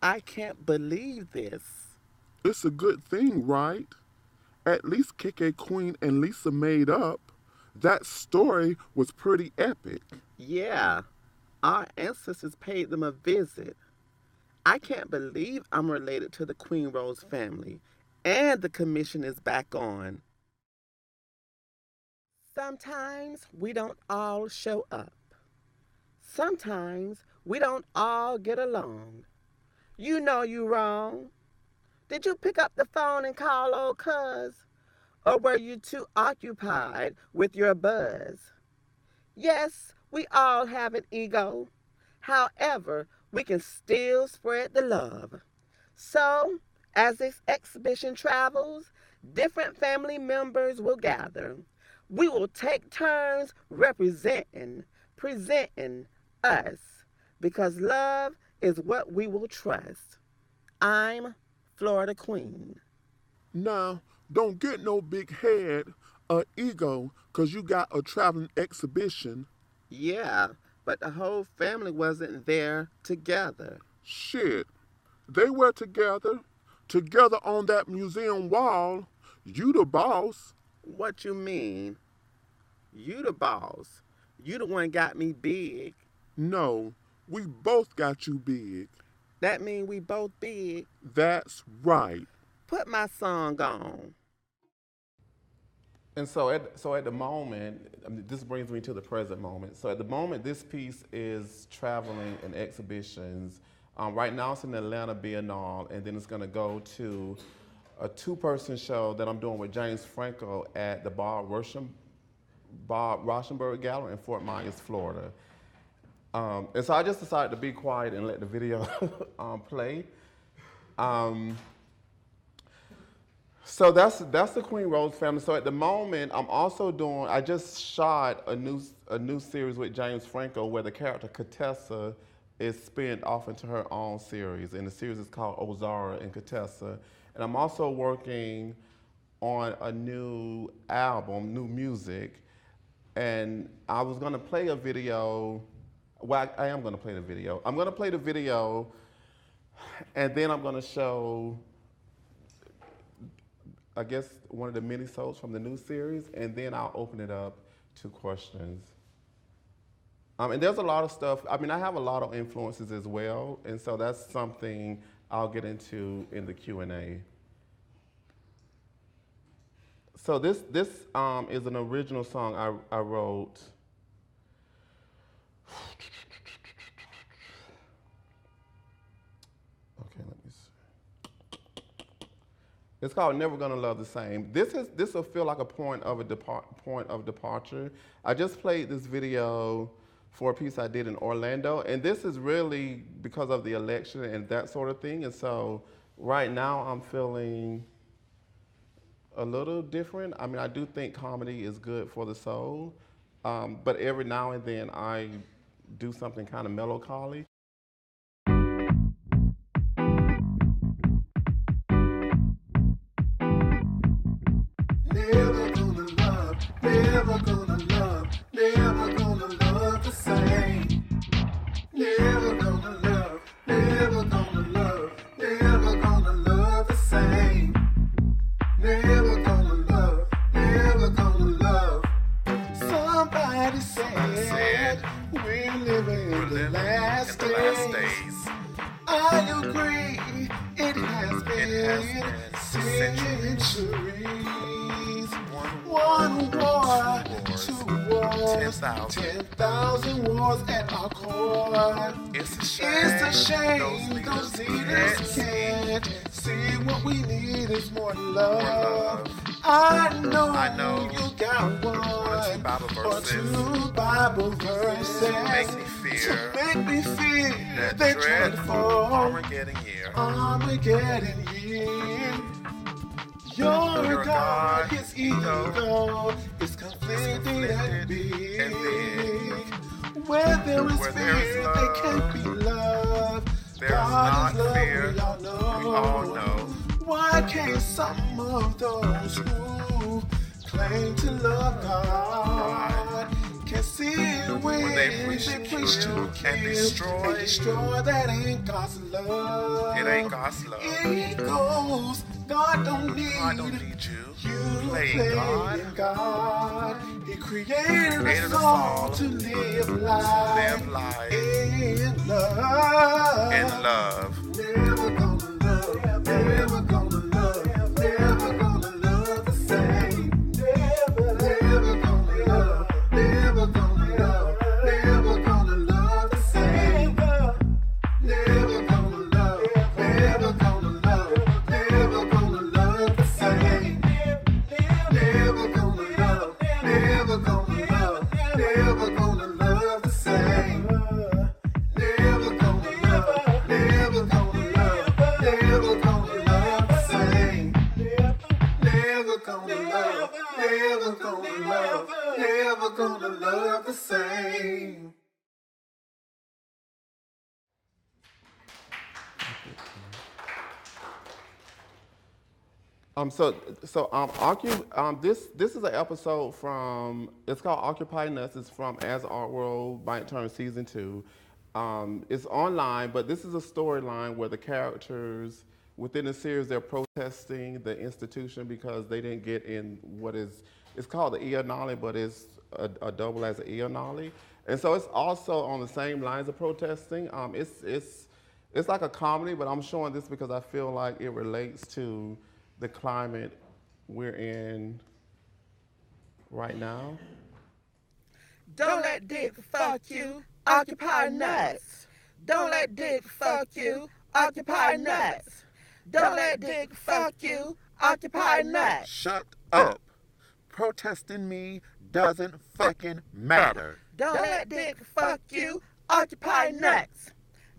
I can't believe this. It's a good thing, right? At least KK Queen and Lisa made up. That story was pretty epic. Yeah, our ancestors paid them a visit. I can't believe I'm related to the Queen Rose family, and the commission is back on. Sometimes we don't all show up. Sometimes we don't all get along. You know you wrong. Did you pick up the phone and call old cuz? Or were you too occupied with your buzz? Yes, we all have an ego. However, we can still spread the love. So, as this exhibition travels, different family members will gather. We will take turns presenting us, because love is what we will trust. I'm Florida Queen. Now, don't get no big head or ego 'cause you got a traveling exhibition. Yeah, but the whole family wasn't there together. Shit, they were together on that museum wall. You the boss. What you mean? You the boss. You the one got me big. No, we both got you big. That mean we both big? That's right. Put my song on. And so at the moment, this brings me to the present moment. So at the moment, this piece is traveling in exhibitions. Right now it's in the Atlanta Biennale, and then it's gonna go to a two-person show that I'm doing with James Franco at the Bob Rauschenberg Gallery in Fort Myers, Florida. And so I just decided to be quiet and let the video play. So that's the Queen Rose family. So at the moment, I'm also doing, I just shot a new series with James Franco where the character Contessa is spin off into her own series. And the series is called Ozara and Contessa. And I'm also working on a new album, new music. And I was gonna play a video, well, I am gonna play the video. I'm gonna play the video, and then I'm gonna show, I guess, one of the mini-sodes from the new series, and then I'll open it up to questions. And there's a lot of stuff, I mean, I have a lot of influences as well, and so that's something I'll get into in the Q&A. So this is an original song I wrote. Okay, let me see. It's called Never Gonna Love the Same. This will feel like a point of departure. I just played this video for a piece I did in Orlando, and this is really because of the election and that sort of thing. And so right now I'm feeling a little different. I mean, I do think comedy is good for the soul, but every now and then I do something kind of melancholy. Never gonna love, never gonna love, never gonna love the same. Never gonna love, never gonna love, never gonna love the same. Never centuries. One war, two wars, 10,000 wars at our core. It's a shame those leaders can't see what we need is more love. I know you got one or two Bible verses to make me feel that dreadful Armageddon year. Your God, his ego is conflicted and big. Where there is fear, there can't be love. God is love, we all know. Why can't some of those who claim to love God can see it when they preach to kill and destroy? That ain't God's love. It ain't God's love. Egos, God don't need you. You playing God. He created us all to live life in love. Never gonna love, never gonna love, never gonna love the same. Never gonna love, never gonna love, never gonna love the same. Never gonna love, never gonna love, never gonna love the same. Never gonna love, never gonna love, never gonna love the same. Never gonna love, never gonna love, never gonna love the same. Never gonna love, never gonna love, never gonna love the same. This is an episode from, it's called Occupy Nuts. It's from As Art World Bite Turn Season 2. It's online, but this is a storyline where the characters within the series, they're protesting the institution because they didn't get in it's called the uality, but it's a double as an uality. And so it's also on the same lines of protesting. It's like a comedy, but I'm showing this because I feel like it relates to the climate we're in right now. Don't let dick fuck you, occupy nuts. Don't let dick fuck you, occupy nuts. Don't let dick fuck you, occupy nuts. Shut up. Protesting me doesn't fucking matter. Don't let dick fuck you, occupy nuts.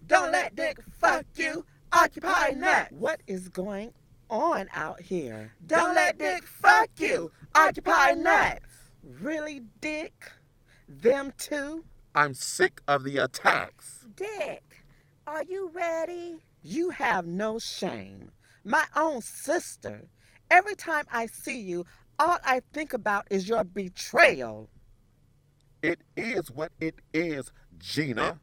Don't let dick fuck you, occupy nuts. What is going on out here? Don't let dick fuck you, occupy nuts. Really, Dick? Them too? I'm sick of the attacks. Dick, are you ready? You have no shame. My own sister. Every time I see you, all I think about is your betrayal. It is what it is, Gina.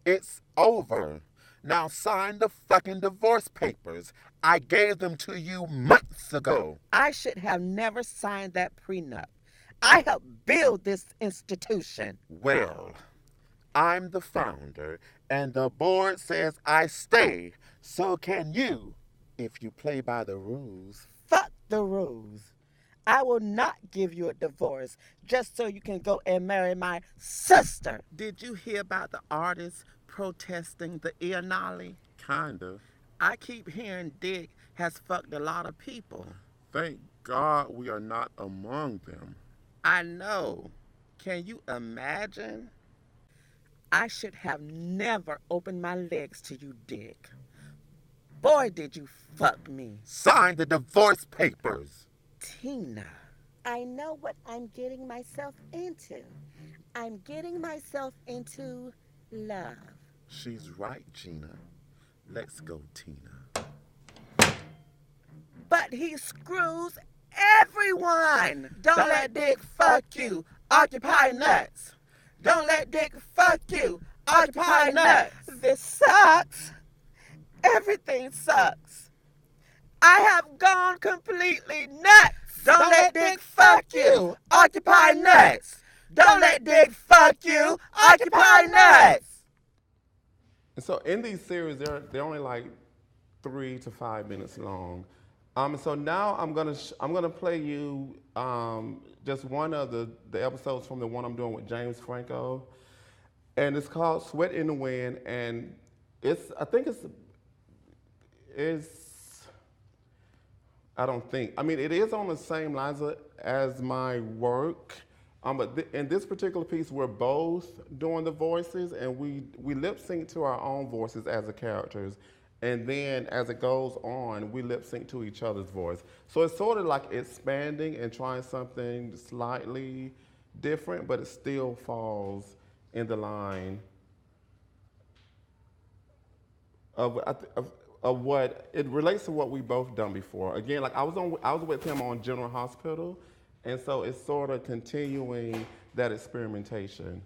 It's over. Now sign the fucking divorce papers. I gave them to you months ago. I should have never signed that prenup. I helped build this institution. Well, I'm the founder, and the board says I stay. So can you, if you play by the rules. Fuck the rules. I will not give you a divorce just so you can go and marry my sister. Did you hear about the artists protesting the uality? Kind of. I keep hearing Dick has fucked a lot of people. Thank God we are not among them. I know. Can you imagine? I should have never opened my legs to you, Dick. Boy, did you fuck me. Sign the divorce papers. Tina. I know what I'm getting myself into. I'm getting myself into love. She's right, Gina. Let's go, Tina. But he screws everyone. Don't let Dick fuck you. Occupy nuts. Don't let Dick fuck you. Occupy nuts. This sucks. Everything sucks. I have gone completely nuts. Don't let Dick fuck you. Occupy nuts. Don't let Dick fuck you. Occupy nuts. And so in these series, they're only like 3 to 5 minutes long. So now I'm gonna play you just one of the episodes from the one I'm doing with James Franco, and it's called "Sweat in the Wind," and I think it is on the same lines as my work. But in this particular piece, we're both doing the voices, and we lip sync to our own voices as the characters. And then as it goes on, we lip sync to each other's voice. So it's sort of like expanding and trying something slightly different, but it still falls in the line of what it relates to what we both done before. Again, like I was with him on General Hospital, and so it's sort of continuing that experimentation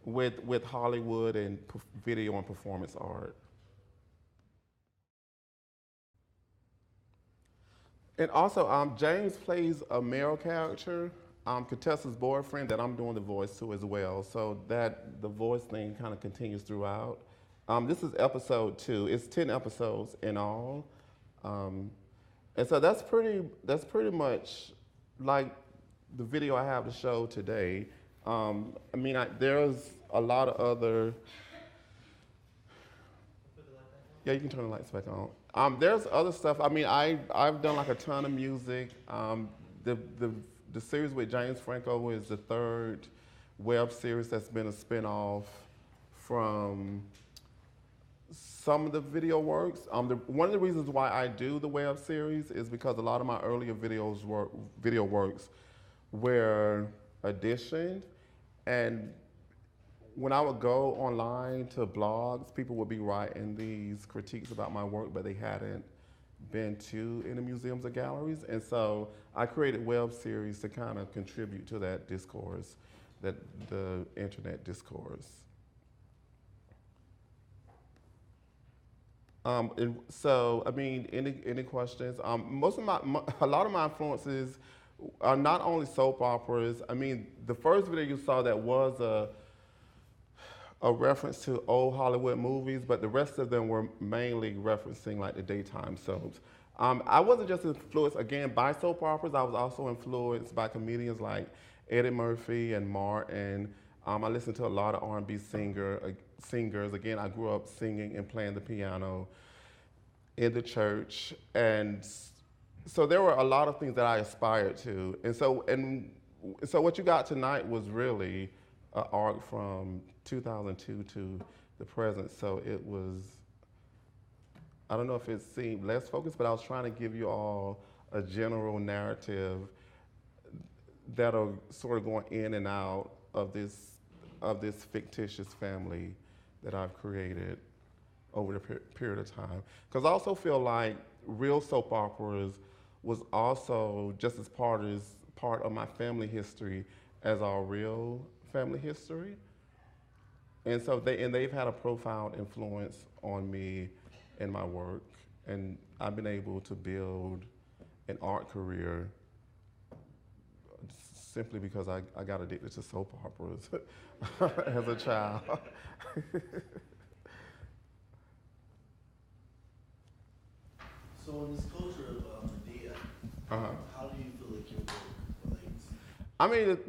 with Hollywood and video and performance art. And also, James plays a male character, Contessa's boyfriend, that I'm doing the voice to as well. So that the voice thing kind of continues throughout. This is episode 2. It's 10 episodes in all. And so that's pretty much like the video I have to show today. There's a lot of other. Yeah, you can turn the lights back on. There's other stuff. I've done like a ton of music. The series with James Franco is the 3rd web series that's been a spinoff from some of the video works. One of the reasons why I do the web series is because a lot of my earlier video works were auditioned, and when I would go online to blogs, people would be writing these critiques about my work, but they hadn't been to any museums or galleries. And so I created web series to kind of contribute to that discourse, the internet discourse. Any questions? A lot of my influences are not only soap operas. The first video you saw that was a reference to old Hollywood movies, but the rest of them were mainly referencing like the daytime soaps. I wasn't just influenced, again, by soap operas. I was also influenced by comedians like Eddie Murphy and Martin. I listened to a lot of R&B singers. Again, I grew up singing and playing the piano in the church. And so there were a lot of things that I aspired to. And so what you got tonight was really an arc from 2002 to the present. So it was, I don't know if it seemed less focused, but I was trying to give you all a general narrative that are sort of going in and out of this fictitious family that I've created over the period of time. Because I also feel like real soap operas was also just as part of my family history as our real family history. And so they've had a profound influence on me and my work. And I've been able to build an art career simply because I got addicted to soap operas as a child. So in this culture of Medea, how do you feel like your work relates?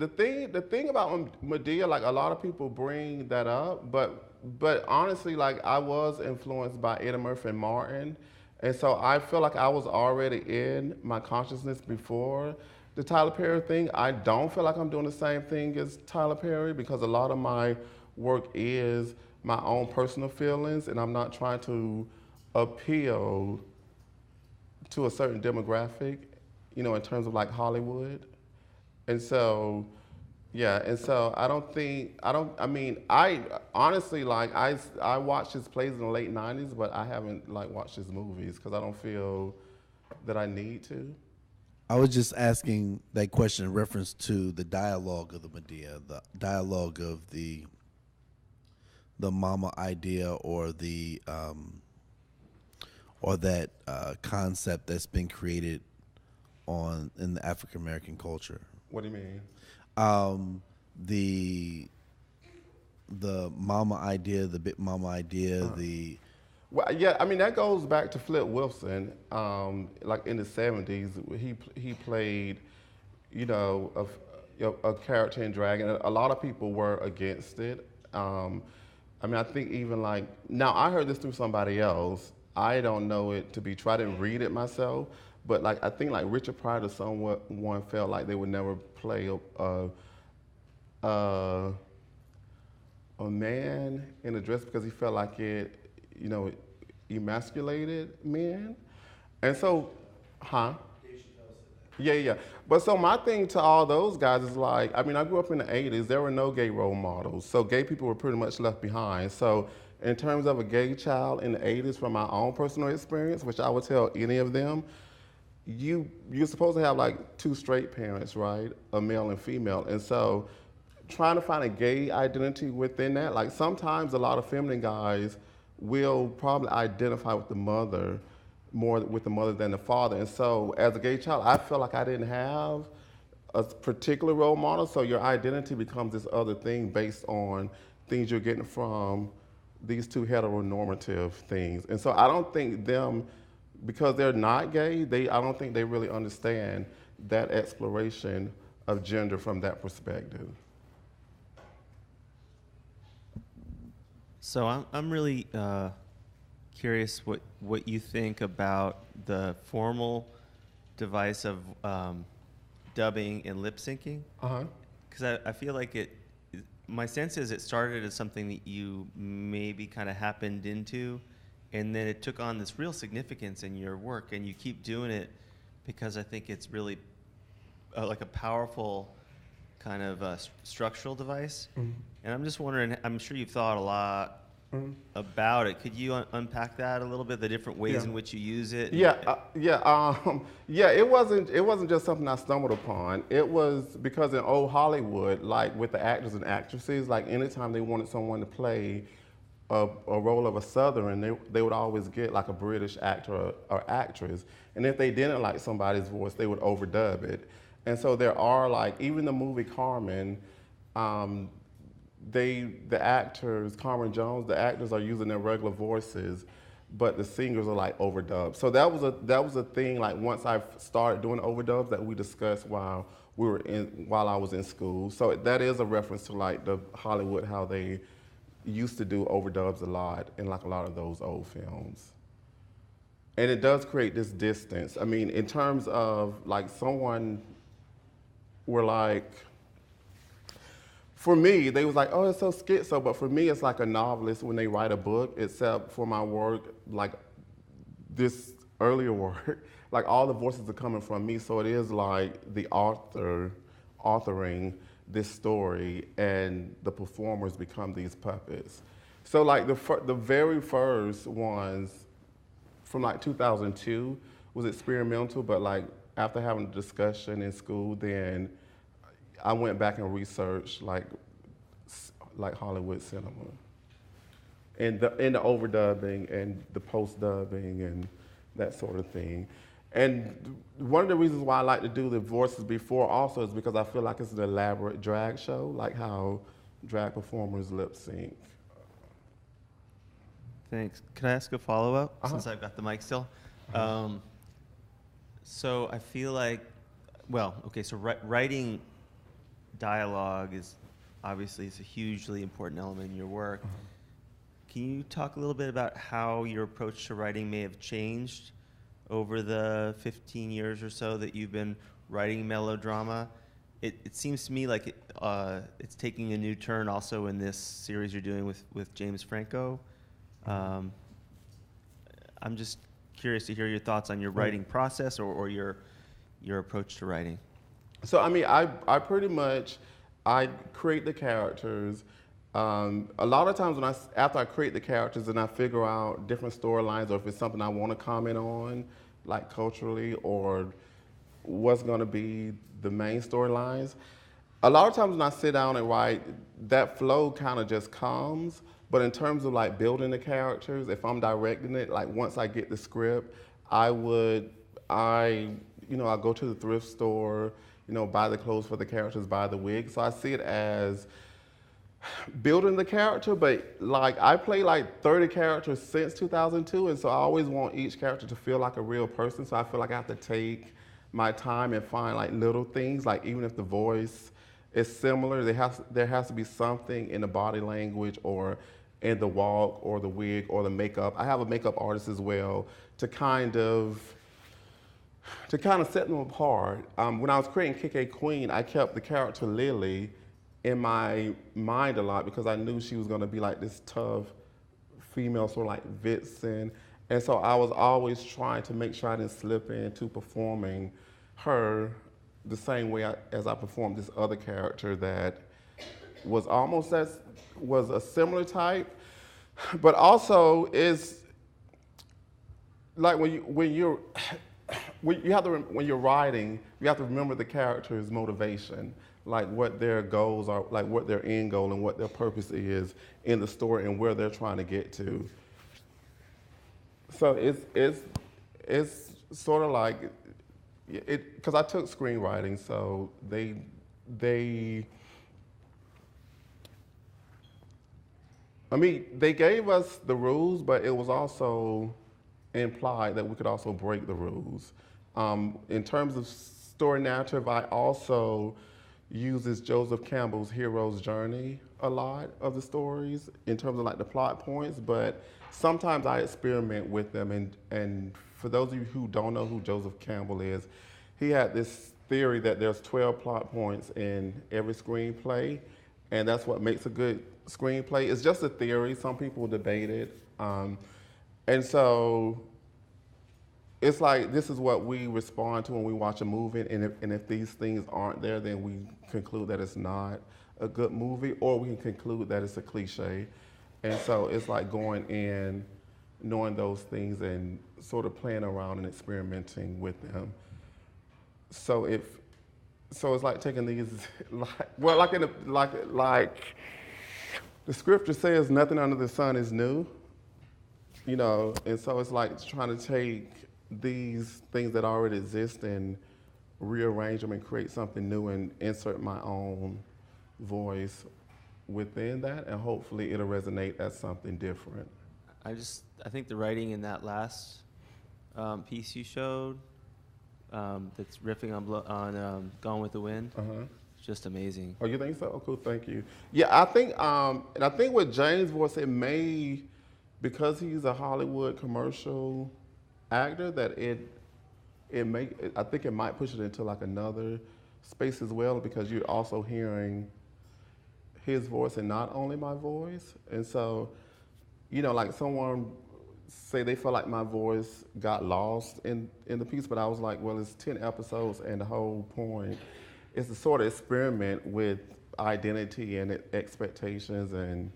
The thing about Medea, like a lot of people bring that up, but honestly, like I was influenced by Eddie Murphy and Martin, and so I feel like I was already in my consciousness before the Tyler Perry thing. I don't feel like I'm doing the same thing as Tyler Perry because a lot of my work is my own personal feelings, and I'm not trying to appeal to a certain demographic, in terms of like Hollywood. And so, I honestly, like, I watched his plays in the late 90s, but I haven't like watched his movies because I don't feel that I need to. I was just asking that question in reference to the dialogue of the Medea, the dialogue of the mama idea or the that concept that's been created in the African American culture. What do you mean? The mama idea, the big mama idea, Well, yeah, I mean that goes back to Flip Wilson. Like in the '70s, he played, you know, a character in drag, and a lot of people were against it. I mean, I think even like now, I heard this through somebody else. I don't know it to be true. I didn't read it myself, but like I think like Richard Pryor or someone felt like they would never play a man in a dress because he felt like it, you know, emasculated men. And so, huh? Yeah, yeah. But so my thing to all those guys is like, I mean, I grew up in the 80s. There were no gay role models. So gay people were pretty much left behind. So in terms of a gay child in the 80s, from my own personal experience, which I would tell any of them, you're supposed to have like two straight parents, right? A male and female. And so trying to find a gay identity within that, like sometimes a lot of feminine guys will probably identify with the mother more with the mother than the father. And so as a gay child, I felt like I didn't have a particular role model, so your identity becomes this other thing based on things you're getting from these two heteronormative things. And so I don't think them, because they're not gay, I don't think they really understand that exploration of gender from that perspective. So I'm really curious what you think about the formal device of dubbing and lip syncing. Because I feel like my sense is it started as something that you maybe kind of happened into, and then it took on this real significance in your work, and you keep doing it because I think it's really like a powerful kind of structural device. And I'm just wondering, I'm sure you've thought a lot about it. Could you unpack that a little bit, the different ways in which you use it? It wasn't just something I stumbled upon. It was because in old Hollywood, like with the actors and actresses, like anytime they wanted someone to play a role of a Southern, they would always get like a British actor or actress. And if they didn't like somebody's voice, they would overdub it. And so there are like, even the movie Carmen, the actors, Carmen Jones, the actors are using their regular voices, but the singers are like overdubbed. So that was a thing. Like once I started doing overdubs that we discussed while I was in school. So that is a reference to like the Hollywood, how they used to do overdubs a lot in like a lot of those old films. And it does create this distance. I mean, in terms of like someone were like, for me, they was like, oh, it's so schizo, but for me, it's like a novelist when they write a book, except for my work, like this earlier work, like all the voices are coming from me, so it is like the author authoring this story, and the performers become these puppets. So like the very first ones from like 2002 was experimental, but like after having a discussion in school, then I went back and researched like Hollywood cinema, and the overdubbing and the post-dubbing and that sort of thing. And one of the reasons why I like to do the voices before also is because I feel like it's an elaborate drag show, like how drag performers lip sync. Thanks. Can I ask a follow-up, since I've got the mic still? So I feel like, so writing dialogue is obviously it's a hugely important element in your work. Can you talk a little bit about how your approach to writing may have changed over the 15 years or so that you've been writing melodrama? It seems to me like it's taking a new turn also in this series you're doing with James Franco. I'm just curious to hear your thoughts on your writing process or your approach to writing. So I mean, I pretty much, I create the characters. A lot of times after I create the characters and I figure out different storylines, or if it's something I want to comment on, like culturally, or what's going to be the main storylines, a lot of times when I sit down and write, that flow kind of just comes. But in terms of like building the characters, if I'm directing it, like once I get the script, I go to the thrift store, buy the clothes for the characters, buy the wig. So I see it as building the character, but like I play like 30 characters since 2002, and so I always want each character to feel like a real person. So I feel like I have to take my time and find like little things, like even if the voice is similar, there has to be something in the body language or in the walk or the wig or the makeup. I have a makeup artist as well to kind of set them apart. When I was creating KK Queen, I kept the character Lily in my mind a lot because I knew she was going to be like this tough female, sort of like Vixen. And so I was always trying to make sure I didn't slip into performing her the same way as I performed this other character that was was a similar type, but also is like when you're writing, you have to remember the character's motivation, like what their goals are, like what their end goal and what their purpose is in the story and where they're trying to get to. So it's sort of like because I took screenwriting, so they gave us the rules, but it was also implied that we could also break the rules. In terms of story narrative, I also uses Joseph Campbell's hero's journey a lot of the stories in terms of like the plot points, but sometimes I experiment with them. And for those of you who don't know who Joseph Campbell is, he had this theory that there's 12 plot points in every screenplay, and that's what makes a good screenplay. It's just a theory. Some people debate it. And so it's like this is what we respond to when we watch a movie, and if these things aren't there, then we conclude that it's not a good movie, or we can conclude that it's a cliche. And so it's like going in, knowing those things, and sort of playing around and experimenting with them. So it's like taking these, like the scripture says, nothing under the sun is new, you know, and so it's like trying to take these things that already exist and rearrange them and create something new and insert my own voice within that, and hopefully it'll resonate as something different. I think the writing in that last piece you showed, that's riffing on Gone with the Wind, it's just amazing. Oh, you think so? Oh, cool, thank you. Yeah, I think, and I think with James' voice, it may, because he's a Hollywood commercial actor, that I think it might push it into like another space as well, because you're also hearing his voice and not only my voice. And so, you know, like someone say they felt like my voice got lost in the piece, but I was like, well, it's 10 episodes, and the whole point is to sort of experiment with identity and expectations. And,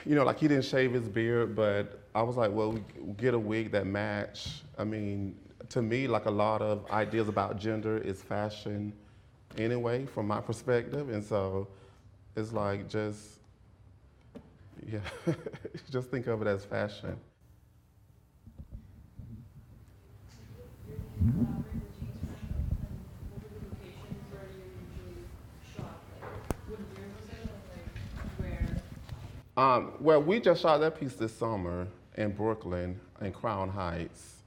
you know, like he didn't shave his beard, but I was like, well, we get a wig that match. I mean, to me, like a lot of ideas about gender is fashion anyway, from my perspective. And so it's like just think of it as fashion. Well, we just shot that piece this summer in Brooklyn, in Crown Heights.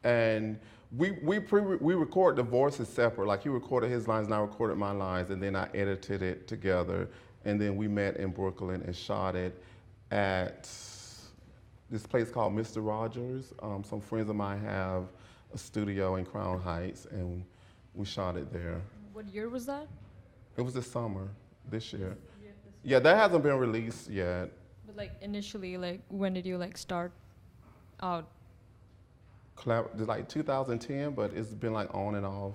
And we record the voices separate. Like he recorded his lines and I recorded my lines, and then I edited it together. And then we met in Brooklyn and shot it at this place called Mr. Rogers. Some friends of mine have a studio in Crown Heights, and we shot it there. What year was that? It was this summer, this year. Yeah, that hasn't been released yet. But like initially, like when did you like start out? Like 2010, but it's been like on and off.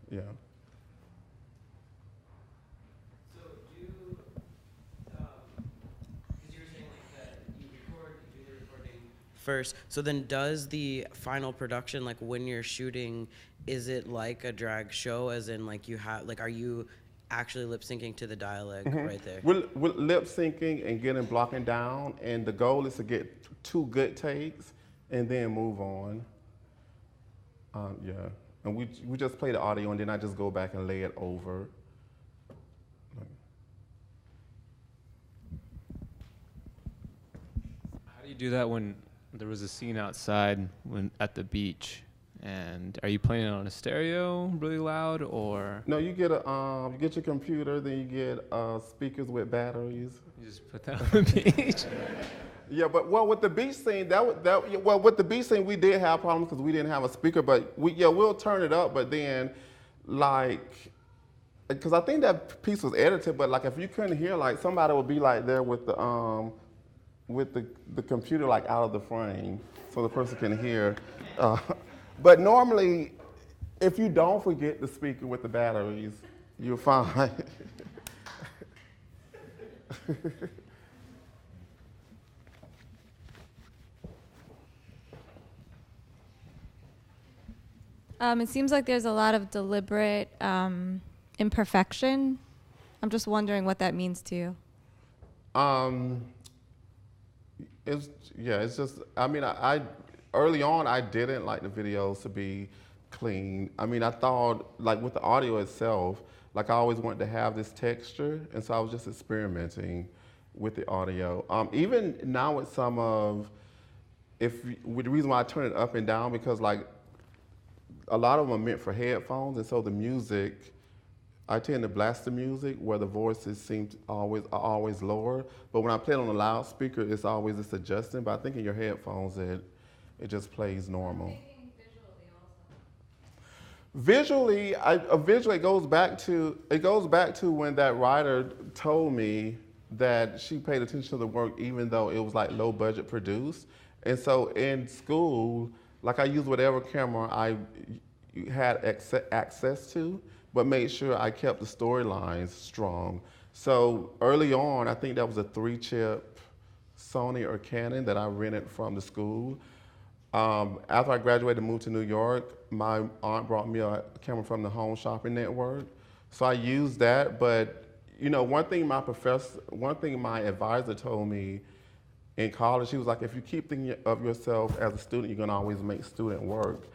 Yeah. So because you were saying like that you do the recording first. So then does the final production, like when you're shooting, is it like a drag show, as in like you have, like are you actually lip syncing to the dialect right there? We're lip syncing and getting blocking down, and the goal is to get 2 good takes and then move on. Yeah, and we just play the audio, and then I just go back and lay it over. do that when there was a scene outside at the beach? And are you playing it on a stereo really loud, or? No, you get you get your computer, then you get speakers with batteries. You just put that on the beach. Yeah, but with the beach scene, with the beach scene, we did have problems because we didn't have a speaker. But we'll turn it up. But then, because I think that piece was edited. But like, if you couldn't hear, like somebody would be like there with the computer like out of the frame, so the person can hear. But normally, if you don't forget the speaker with the batteries, you're fine. It seems like there's a lot of deliberate imperfection. I'm just wondering what that means to you. It's just, I mean, I early on, I didn't like the videos to be clean. I mean, I thought, like with the audio itself, like I always wanted to have this texture, and so I was just experimenting with the audio. Even now with some of, with the reason why I turn it up and down, because like a lot of them are meant for headphones, and so the music, I tend to blast the music where the voices seem to always lower, but when I play it on a loudspeaker, it's always this adjusting, but I think in your headphones, it just plays normal. Visually, it goes back to when that writer told me that she paid attention to the work even though it was like low budget produced. And so in school, like I used whatever camera I had access to, but made sure I kept the storylines strong. So early on, I think that was a 3-chip Sony or Canon that I rented from the school. After I graduated and moved to New York, my aunt brought me a camera from the Home Shopping Network. So I used that, but you know, one thing my advisor told me in college, she was like, if you keep thinking of yourself as a student, you're gonna always make student work.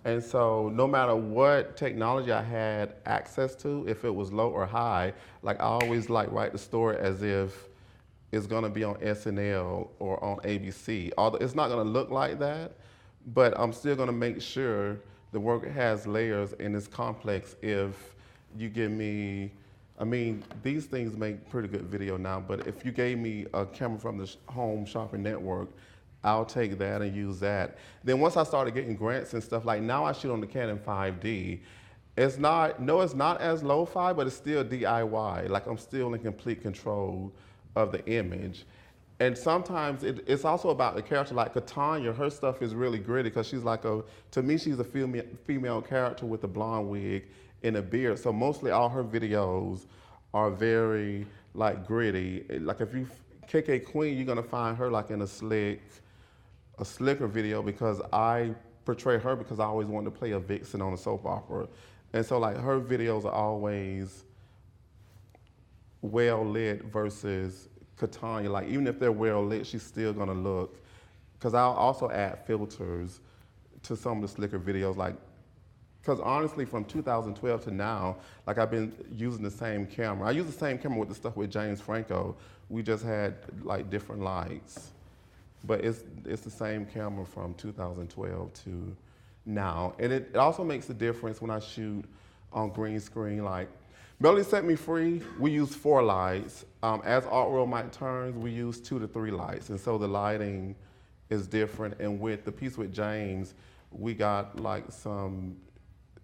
And so no matter what technology I had access to, if it was low or high, like I always like write the story as if it's gonna be on SNL or on ABC. Although it's not gonna look like that, but I'm still gonna make sure the work has layers and is complex if you give me, I mean, these things make pretty good video now, but if you gave me a camera from the Home Shopping Network, I'll take that and use that. Then once I started getting grants and stuff, like now I shoot on the Canon 5D. It's not as lo-fi, but it's still DIY. Like I'm still in complete control of the image. And sometimes it's also about the character, like Katanya, her stuff is really gritty because she's like to me, she's a female character with a blonde wig and a beard. So mostly all her videos are very like gritty. Like if you, KK Queen, you're gonna find her like in a slicker video because I portray her because I always wanted to play a vixen on a soap opera. And so like her videos are always well lit versus Katanya. Like even if they're well lit, she's still gonna look, because I'll also add filters to some of the slicker videos, like, because honestly from 2012 to now, like I've been using the same camera. I use the same camera with the stuff with James Franco. We just had like different lights. But it's the same camera from 2012 to now. And it also makes a difference when I shoot on green screen. Like, Melody Set Me Free, we use 4 lights. As Art World Mike Turns, we use 2 to 3 lights. And so the lighting is different. And with the piece with James, we got like some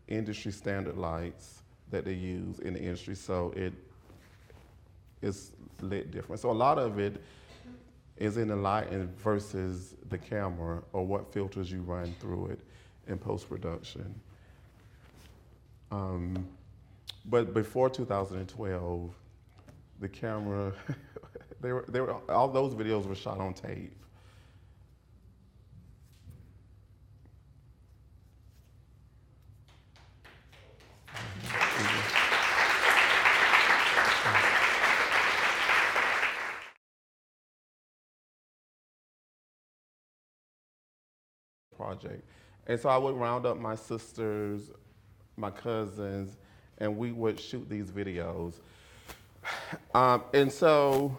industry standard lights that they use in the industry. So it is lit different. So a lot of it is in the lighting versus the camera or what filters you run through it in post-production. But before 2012, the camera, all those videos were shot on tape. Project. And so I would round up my sisters, my cousins, and we would shoot these videos. And so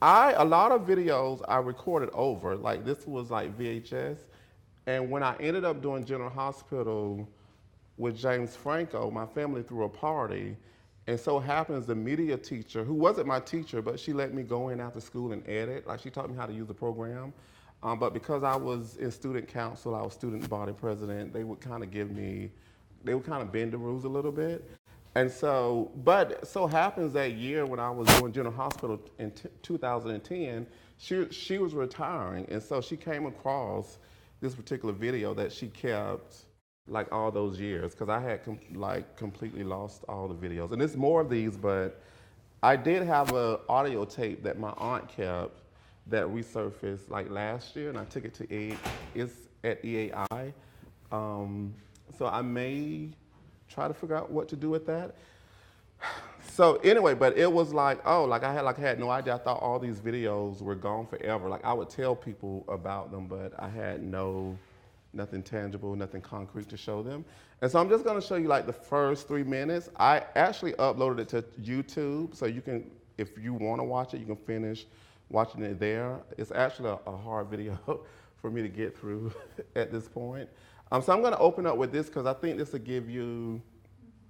A lot of videos I recorded over, like this was like VHS. And when I ended up doing General Hospital with James Franco, my family threw a party. And so happens the media teacher, who wasn't my teacher, but she let me go in after school and edit. Like she taught me how to use the program. But because I was in student council, I was student body president, they would kind of bend the rules a little bit. And so, but so happens that year when I was doing General Hospital in 2010, she was retiring. And so she came across this particular video that she kept like all those years, because I had completely lost all the videos. And there's more of these, but I did have an audio tape that my aunt kept that resurfaced like last year, and I took it to it's at EAI. So I may try to figure out what to do with that. So anyway, but it was like, oh, I had no idea. I thought all these videos were gone forever. Like I would tell people about them, but I had nothing tangible, nothing concrete to show them. And so I'm just gonna show you like the first 3 minutes. I actually uploaded it to YouTube, so you can, if you wanna watch it, you can finish watching it there. It's actually a hard video for me to get through at this point. So I'm gonna open up with this because I think this will give you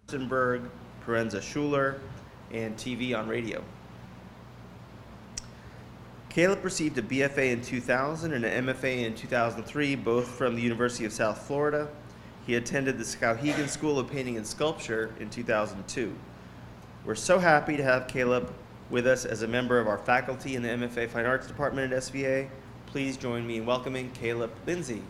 Luxembourg, Parenza Schuler, and TV on radio. Kalup received a BFA in 2000 and an MFA in 2003, both from the University of South Florida. He attended the Skowhegan School of Painting and Sculpture in 2002. We're so happy to have Kalup with us as a member of our faculty in the MFA Fine Arts Department at SVA. Please join me in welcoming Kalup Linzy.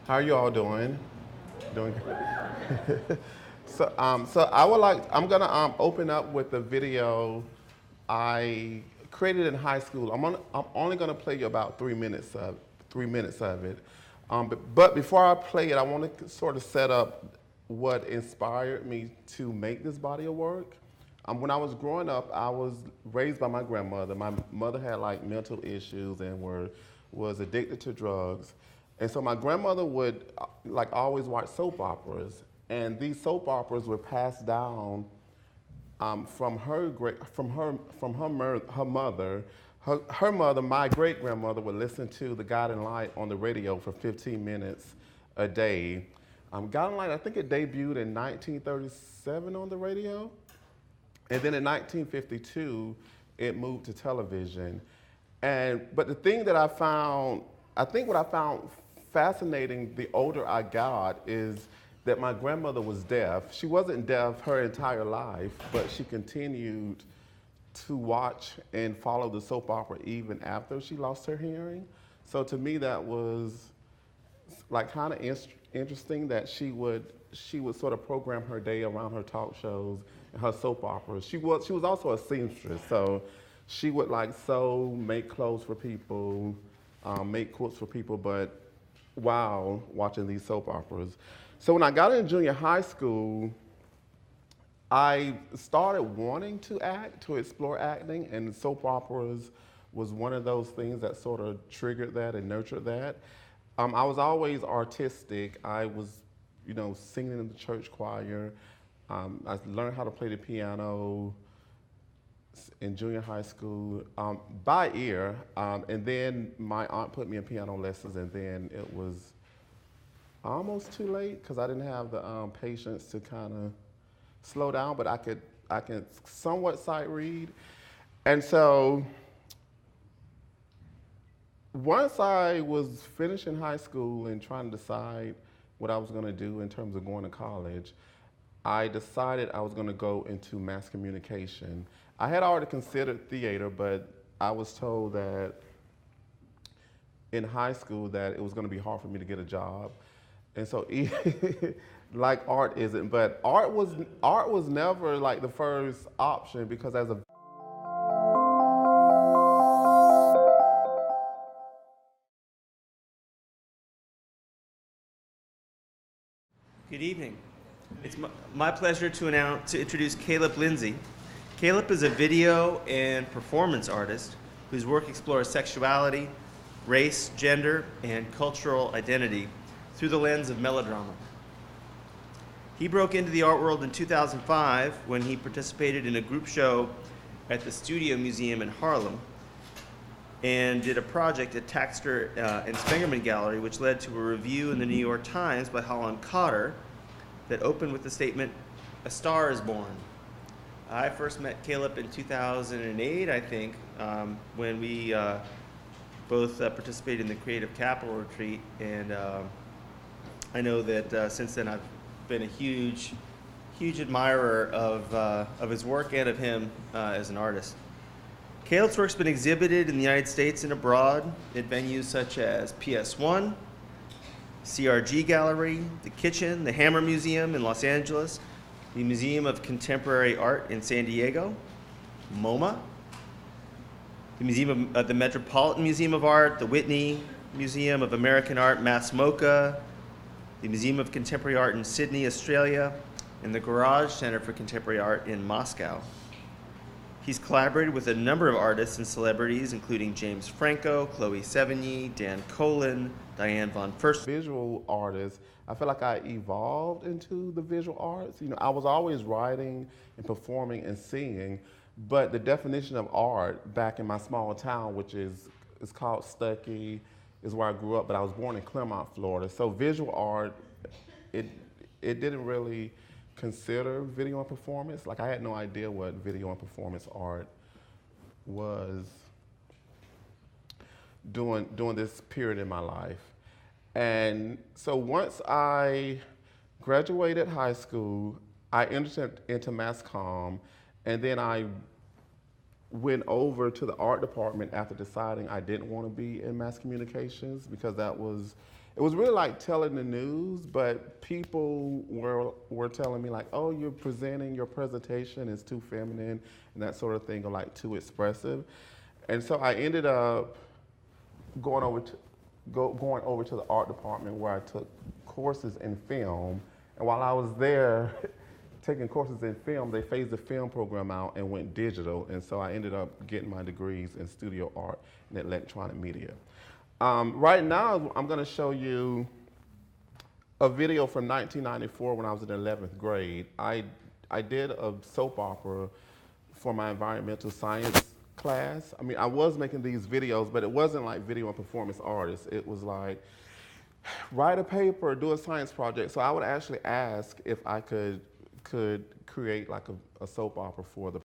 How are you all doing? Doing good. So I'm gonna open up with a video I created in high school. I'm only gonna play you about 3 minutes of it. But before I play it, I want to sort of set up what inspired me to make this body of work. When I was growing up, I was raised by my grandmother. My mother had like mental issues and was addicted to drugs. And so my grandmother would like always watch soap operas, and these soap operas were passed down from her mother. Her mother, my great grandmother, would listen to The Guiding Light on the radio for 15 minutes a day. Guiding Light, I think it debuted in 1937 on the radio, and then in 1952 it moved to television. But the thing that I found fascinating the older I got is that my grandmother was deaf. She wasn't deaf her entire life, but she continued to watch and follow the soap opera even after she lost her hearing. So to me that was like kind of interesting that she would sort of program her day around her talk shows and her soap operas. She was also a seamstress, so she would like sew, make clothes for people, make quilts for people, but while watching these soap operas. So when I got in junior high school, I started wanting to explore acting, and soap operas was one of those things that sort of triggered that and nurtured that. I was always artistic. I was, singing in the church choir. I learned how to play the piano in junior high school by ear, and then my aunt put me in piano lessons, and then it was almost too late because I didn't have the patience to kind of slow down, but I can somewhat sight read. And so once I was finishing high school and trying to decide what I was going to do in terms of going to college, I decided I was going to go into mass communication. I had already considered theater, but I was told that in high school that it was going to be hard for me to get a job. And so like art isn't, but art was never like the first option, because as a Good evening. It's my pleasure to introduce Kalup Linzy. Kalup is a video and performance artist whose work explores sexuality, race, gender, and cultural identity through the lens of melodrama. He broke into the art world in 2005 when he participated in a group show at the Studio Museum in Harlem and did a project at Taxter and Spengerman Gallery, which led to a review in the New York Times by Holland Cotter that opened with the statement, "A Star is Born." I first met Kalup in 2008, I think, when we both participated in the Creative Capital Retreat, and I know that since then I've been a huge admirer of his work and of him as an artist. Kalup's work's been exhibited in the United States and abroad at venues such as PS1, CRG Gallery, The Kitchen, the Hammer Museum in Los Angeles, the Museum of Contemporary Art in San Diego, MoMA, the Metropolitan Museum of Art, the Whitney Museum of American Art, MASMOCA, the Museum of Contemporary Art in Sydney, Australia, and the Garage Center for Contemporary Art in Moscow. He's collaborated with a number of artists and celebrities, including James Franco, Chloe Sevigny, Dan Colin, Diane von Furst. Visual artist, I feel like I evolved into the visual arts. You know, I was always writing and performing and singing, but the definition of art back in my small town, which is called Stuckey, is where I grew up, but I was born in Claremont, Florida. So visual art, it didn't really consider video and performance. Like, I had no idea what video and performance art was during this period in my life. And so once I graduated high school, I entered into mass comm, and then I went over to the art department after deciding I didn't want to be in mass communications, because it was really like telling the news, but people were telling me like, oh, you're presenting, your presentation is too feminine and that sort of thing, or like too expressive. And so I ended up going over to the art department, where I took courses in film. And while I was there taking courses in film, they phased the film program out and went digital. And so I ended up getting my degrees in studio art and electronic media. Right now, I'm going to show you a video from 1994 when I was in 11th grade. I did a soap opera for my environmental science class. I mean, I was making these videos, but it wasn't like video and performance artists. It was like, write a paper, do a science project. So I would actually ask if I could create like a soap opera for the